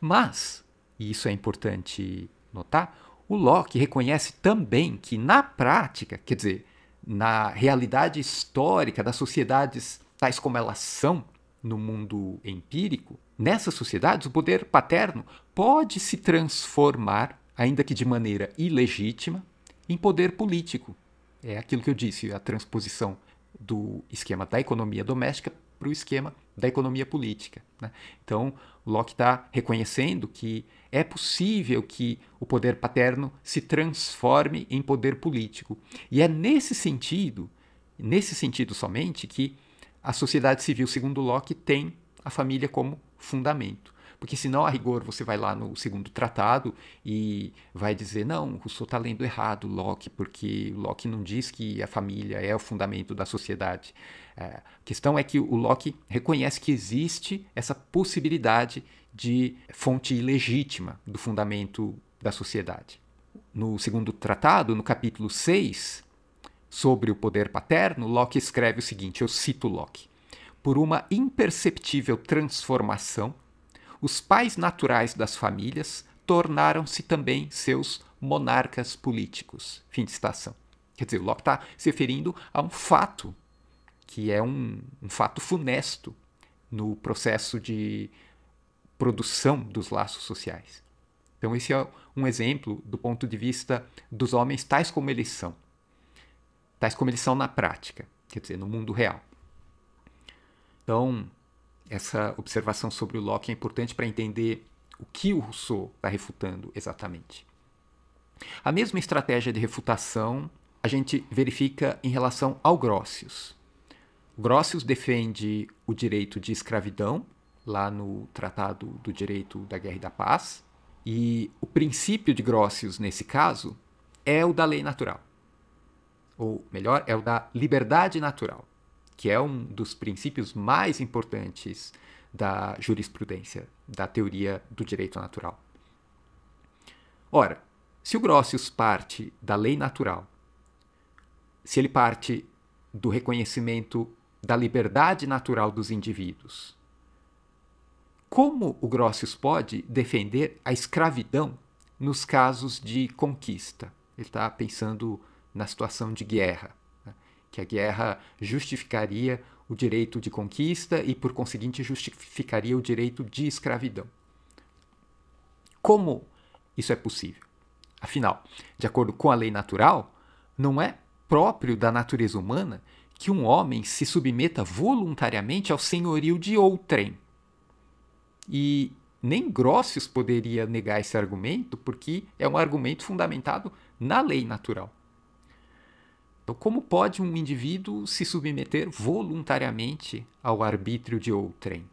Mas, e isso é importante notar, o Locke reconhece também que na prática, quer dizer, na realidade histórica das sociedades tais como elas são no mundo empírico, nessas sociedades o poder paterno pode se transformar, ainda que de maneira ilegítima, em poder político. É aquilo que eu disse, a transposição do esquema da economia doméstica para o esquema da economia política. Então, Locke está reconhecendo que é possível que o poder paterno se transforme em poder político. E é nesse sentido somente, que a sociedade civil, segundo Locke, tem a família como fundamento. Porque senão, a rigor, você vai lá no segundo tratado e vai dizer, não, Rousseau está lendo errado Locke, porque Locke não diz que a família é o fundamento da sociedade. A questão é que o Locke reconhece que existe essa possibilidade de fonte ilegítima do fundamento da sociedade. No segundo tratado, no capítulo 6, sobre o poder paterno, Locke escreve o seguinte, eu cito Locke: por uma imperceptível transformação, os pais naturais das famílias tornaram-se também seus monarcas políticos. Fim de citação. Quer dizer, o Locke está se referindo a um fato, que é um fato funesto no processo de produção dos laços sociais. Então, esse é um exemplo do ponto de vista dos homens tais como eles são na prática. quer dizer, no mundo real. Então, essa observação sobre o Locke é importante para entender o que o Rousseau está refutando exatamente. A mesma estratégia de refutação a gente verifica em relação ao Grotius. O Grotius defende o direito de escravidão, lá no Tratado do Direito da Guerra e da Paz, e o princípio de Grotius, nesse caso, é o da lei natural. Ou melhor, é o da liberdade natural, que é um dos princípios mais importantes da jurisprudência, da teoria do direito natural. Ora, se o Grotius parte da lei natural, se ele parte do reconhecimento da liberdade natural dos indivíduos, como o Grotius pode defender a escravidão nos casos de conquista? Ele está pensando na situação de guerra, né? Que a guerra justificaria o direito de conquista e, por conseguinte, justificaria o direito de escravidão. Como isso é possível? Afinal, de acordo com a lei natural, não é próprio da natureza humana que um homem se submeta voluntariamente ao senhorio de outrem. E nem Grotius poderia negar esse argumento, porque é um argumento fundamentado na lei natural. Então, como pode um indivíduo se submeter voluntariamente ao arbítrio de outrem?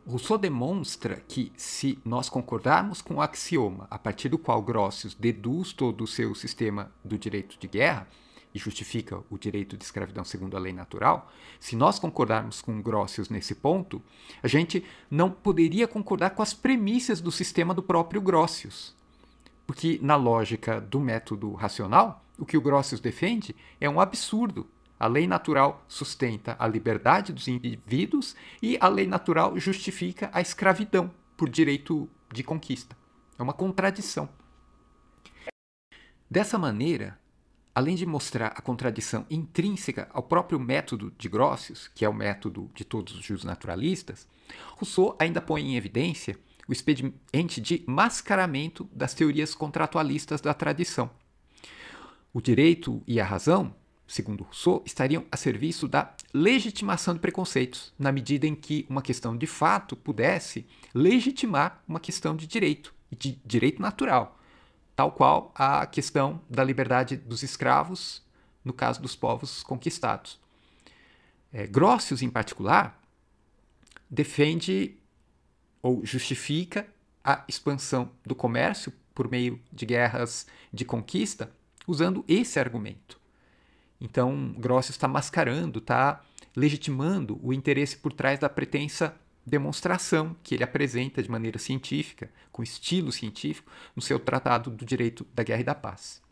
Rousseau demonstra que, se nós concordarmos com o axioma a partir do qual Grotius deduz todo o seu sistema do direito de guerra e justifica o direito de escravidão segundo a lei natural, se nós concordarmos com Grotius nesse ponto, a gente não poderia concordar com as premissas do sistema do próprio Grotius. Porque, na lógica do método racional, o que o Grotius defende é um absurdo. A lei natural sustenta a liberdade dos indivíduos e a lei natural justifica a escravidão por direito de conquista. É uma contradição. Dessa maneira, além de mostrar a contradição intrínseca ao próprio método de Grotius, que é o método de todos os justnaturalistas, Rousseau ainda põe em evidência o expediente de mascaramento das teorias contratualistas da tradição. O direito e a razão, segundo Rousseau, estariam a serviço da legitimação de preconceitos, na medida em que uma questão de fato pudesse legitimar uma questão de direito natural, tal qual a questão da liberdade dos escravos, no caso dos povos conquistados. Grotius, em particular, defende ou justifica a expansão do comércio por meio de guerras de conquista usando esse argumento. Então, Grotius está mascarando, está legitimando o interesse por trás da pretensa demonstração que ele apresenta de maneira científica, com estilo científico, no seu Tratado do Direito da Guerra e da Paz.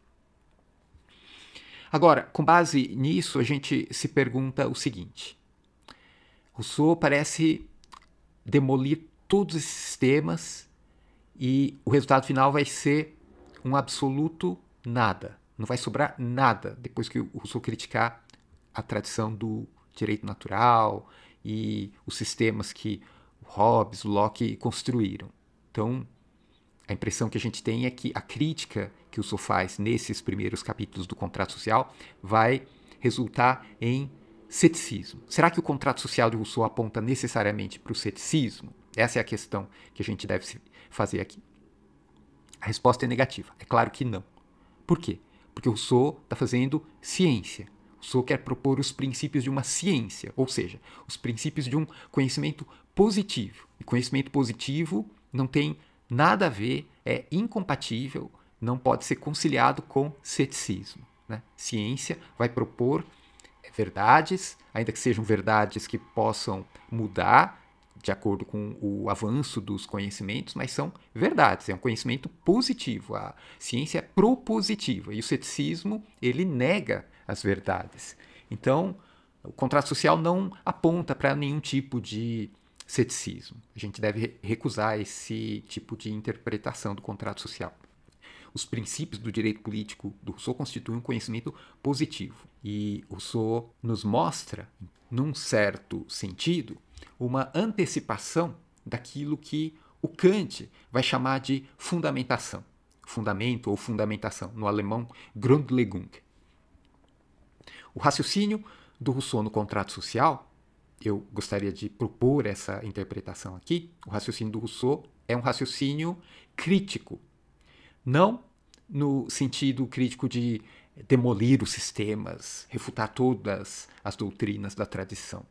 Agora, com base nisso, a gente se pergunta o seguinte: Rousseau parece demolir todos esses sistemas e o resultado final vai ser um absoluto nada. Não vai sobrar nada depois que o Rousseau criticar a tradição do direito natural e os sistemas que o Hobbes, o Locke construíram. Então, a impressão que a gente tem é que a crítica que o Rousseau faz nesses primeiros capítulos do Contrato Social vai resultar em ceticismo. Será que o contrato social de Rousseau aponta necessariamente para o ceticismo? Essa é a questão que a gente deve fazer aqui. A resposta é negativa. É claro que não. Por quê? Porque o Rousseau está fazendo ciência. O Rousseau quer propor os princípios de uma ciência, ou seja, os princípios de um conhecimento positivo. E conhecimento positivo não tem nada a ver, é incompatível, não pode ser conciliado com ceticismo, né? Ciência vai propor verdades, ainda que sejam verdades que possam mudar de acordo com o avanço dos conhecimentos, mas são verdades, é um conhecimento positivo. A ciência é propositiva e o ceticismo, ele nega as verdades. Então, o contrato social não aponta para nenhum tipo de ceticismo. A gente deve recusar esse tipo de interpretação do contrato social. Os princípios do direito político do Rousseau constituem um conhecimento positivo. E Rousseau nos mostra, num certo sentido, uma antecipação daquilo que o Kant vai chamar de fundamentação. Fundamento ou fundamentação, no alemão Grundlegung. O raciocínio do Rousseau no contrato social, eu gostaria de propor essa interpretação aqui. O raciocínio do Rousseau é um raciocínio crítico, não no sentido crítico de demolir os sistemas, refutar todas as doutrinas da tradição.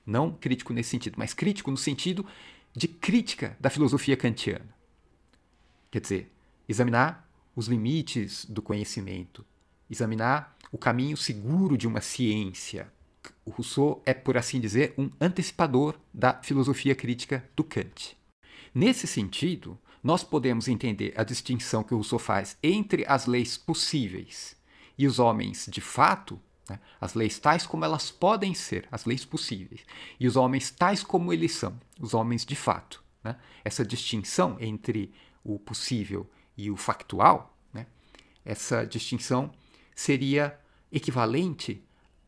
Não crítico nesse sentido, mas crítico no sentido de crítica da filosofia kantiana. Quer dizer, examinar os limites do conhecimento, examinar o caminho seguro de uma ciência. O Rousseau é, por assim dizer, um antecipador da filosofia crítica do Kant. Nesse sentido, nós podemos entender a distinção que o Rousseau faz entre as leis possíveis e os homens de fato, né, as leis tais como elas podem ser, as leis possíveis, e os homens tais como eles são, os homens de fato. Né? Essa distinção entre o possível e o factual, né, essa distinção seria equivalente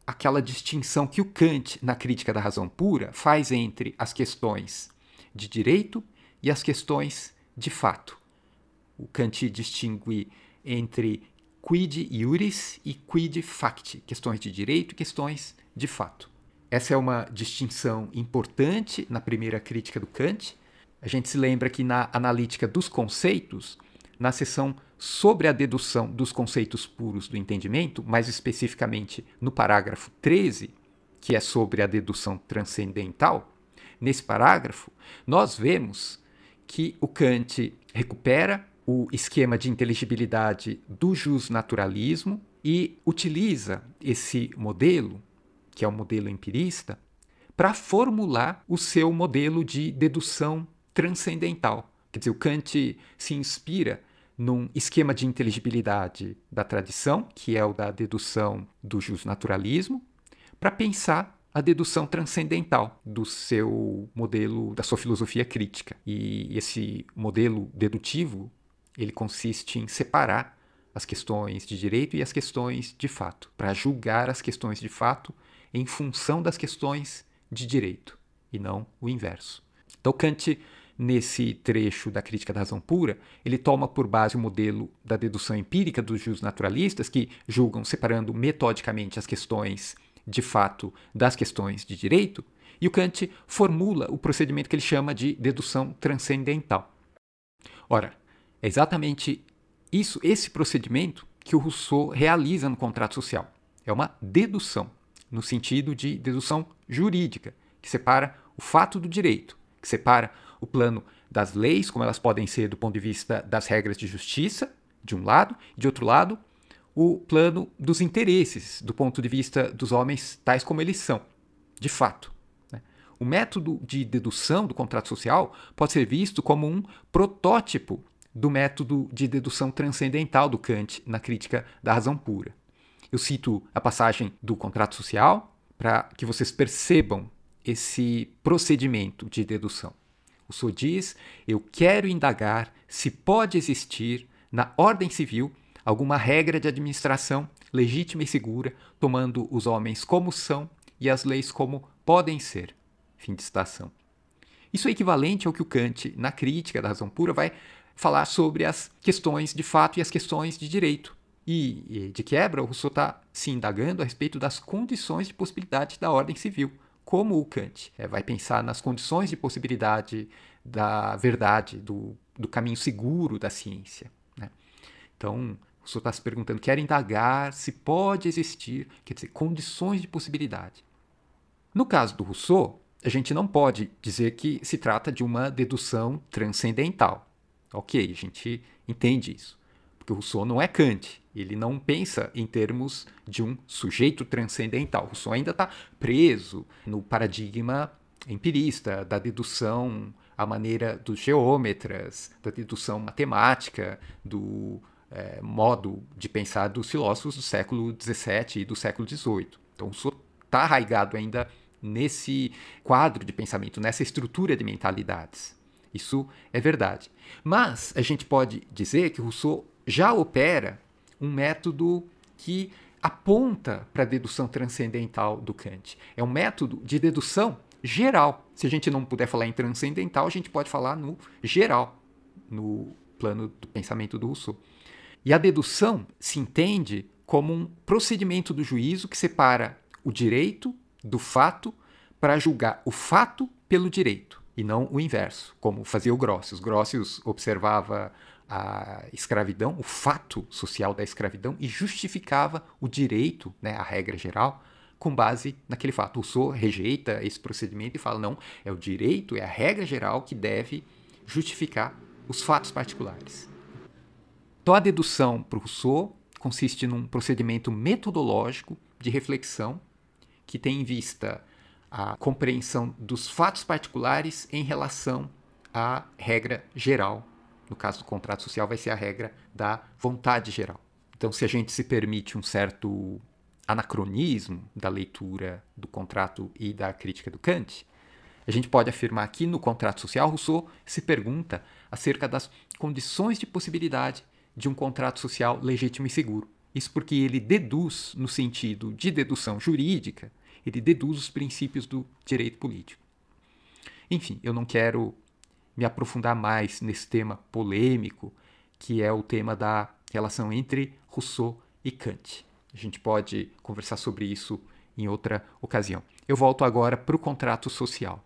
àquela distinção que o Kant, na Crítica da Razão Pura, faz entre as questões de direito e as questões de fato. O Kant distingue entre quid iuris e quid facti, questões de direito e questões de fato. Essa é uma distinção importante na primeira crítica do Kant. A gente se lembra que na analítica dos conceitos, na seção sobre a dedução dos conceitos puros do entendimento, mais especificamente no parágrafo 13, que é sobre a dedução transcendental, nesse parágrafo, nós vemos que o Kant recupera o esquema de inteligibilidade do justnaturalismo e utiliza esse modelo, que é um modelo empirista, para formular o seu modelo de dedução transcendental. Quer dizer, o Kant se inspira num esquema de inteligibilidade da tradição, que é o da dedução do justnaturalismo, para pensar a dedução transcendental do seu modelo, da sua filosofia crítica. E esse modelo dedutivo, ele consiste em separar as questões de direito e as questões de fato, para julgar as questões de fato em função das questões de direito, e não o inverso. Então, Kant, nesse trecho da Crítica da Razão Pura, ele toma por base o modelo da dedução empírica dos justnaturalistas, que julgam separando metodicamente as questões de fato das questões de direito, e o Kant formula o procedimento que ele chama de dedução transcendental. Ora, é exatamente esse procedimento que o Rousseau realiza no contrato social. É uma dedução, no sentido de dedução jurídica, que separa o fato do direito, que separa o plano das leis, como elas podem ser do ponto de vista das regras de justiça, de um lado, e de outro lado, o plano dos interesses, do ponto de vista dos homens tais como eles são, de fato. O método de dedução do contrato social pode ser visto como um protótipo do método de dedução transcendental do Kant na Crítica da Razão Pura. Eu cito a passagem do contrato social para que vocês percebam esse procedimento de dedução. O Rousseau diz: eu quero indagar se pode existir na ordem civil alguma regra de administração legítima e segura, tomando os homens como são e as leis como podem ser. Fim de citação. Isso é equivalente ao que o Kant, na Crítica da Razão Pura, vai falar sobre as questões de fato e as questões de direito. E de quebra, o Rousseau está se indagando a respeito das condições de possibilidade da ordem civil, como o Kant vai pensar nas condições de possibilidade da verdade, do caminho seguro da ciência. Né? Então, o Rousseau está se perguntando, quer indagar se pode existir, quer dizer, condições de possibilidade. No caso do Rousseau, a gente não pode dizer que se trata de uma dedução transcendental. Ok, a gente entende isso. Porque o Rousseau não é Kant, ele não pensa em termos de um sujeito transcendental. O Rousseau ainda está preso no paradigma empirista, da dedução à maneira dos geômetras, da dedução matemática, do modo de pensar dos filósofos do século XVII e do século XVIII. Então o Rousseau está arraigado ainda nesse quadro de pensamento, nessa estrutura de mentalidades. Isso é verdade. Mas a gente pode dizer que o Rousseau já opera um método que aponta para a dedução transcendental do Kant. É um método de dedução geral. Se a gente não puder falar em transcendental, a gente pode falar no geral, no plano do pensamento do Rousseau. E a dedução se entende como um procedimento do juízo que separa o direito do fato para julgar o fato pelo direito, e não o inverso, como fazia o Grotius. Grotius observava a escravidão, o fato social da escravidão, e justificava o direito, né, a regra geral, com base naquele fato. Rousseau rejeita esse procedimento e fala, não, é o direito, é a regra geral que deve justificar os fatos particulares. Então, a dedução para o Rousseau consiste num procedimento metodológico de reflexão que tem em vista a compreensão dos fatos particulares em relação à regra geral. No caso do contrato social, vai ser a regra da vontade geral. Então, se a gente se permite um certo anacronismo da leitura do contrato e da crítica do Kant, a gente pode afirmar que no contrato social, Rousseau se pergunta acerca das condições de possibilidade de um contrato social legítimo e seguro. Isso porque ele deduz, no sentido de dedução jurídica, ele deduz os princípios do direito político. Enfim, eu não quero me aprofundar mais nesse tema polêmico, que é o tema da relação entre Rousseau e Kant. A gente pode conversar sobre isso em outra ocasião. Eu volto agora para o contrato social.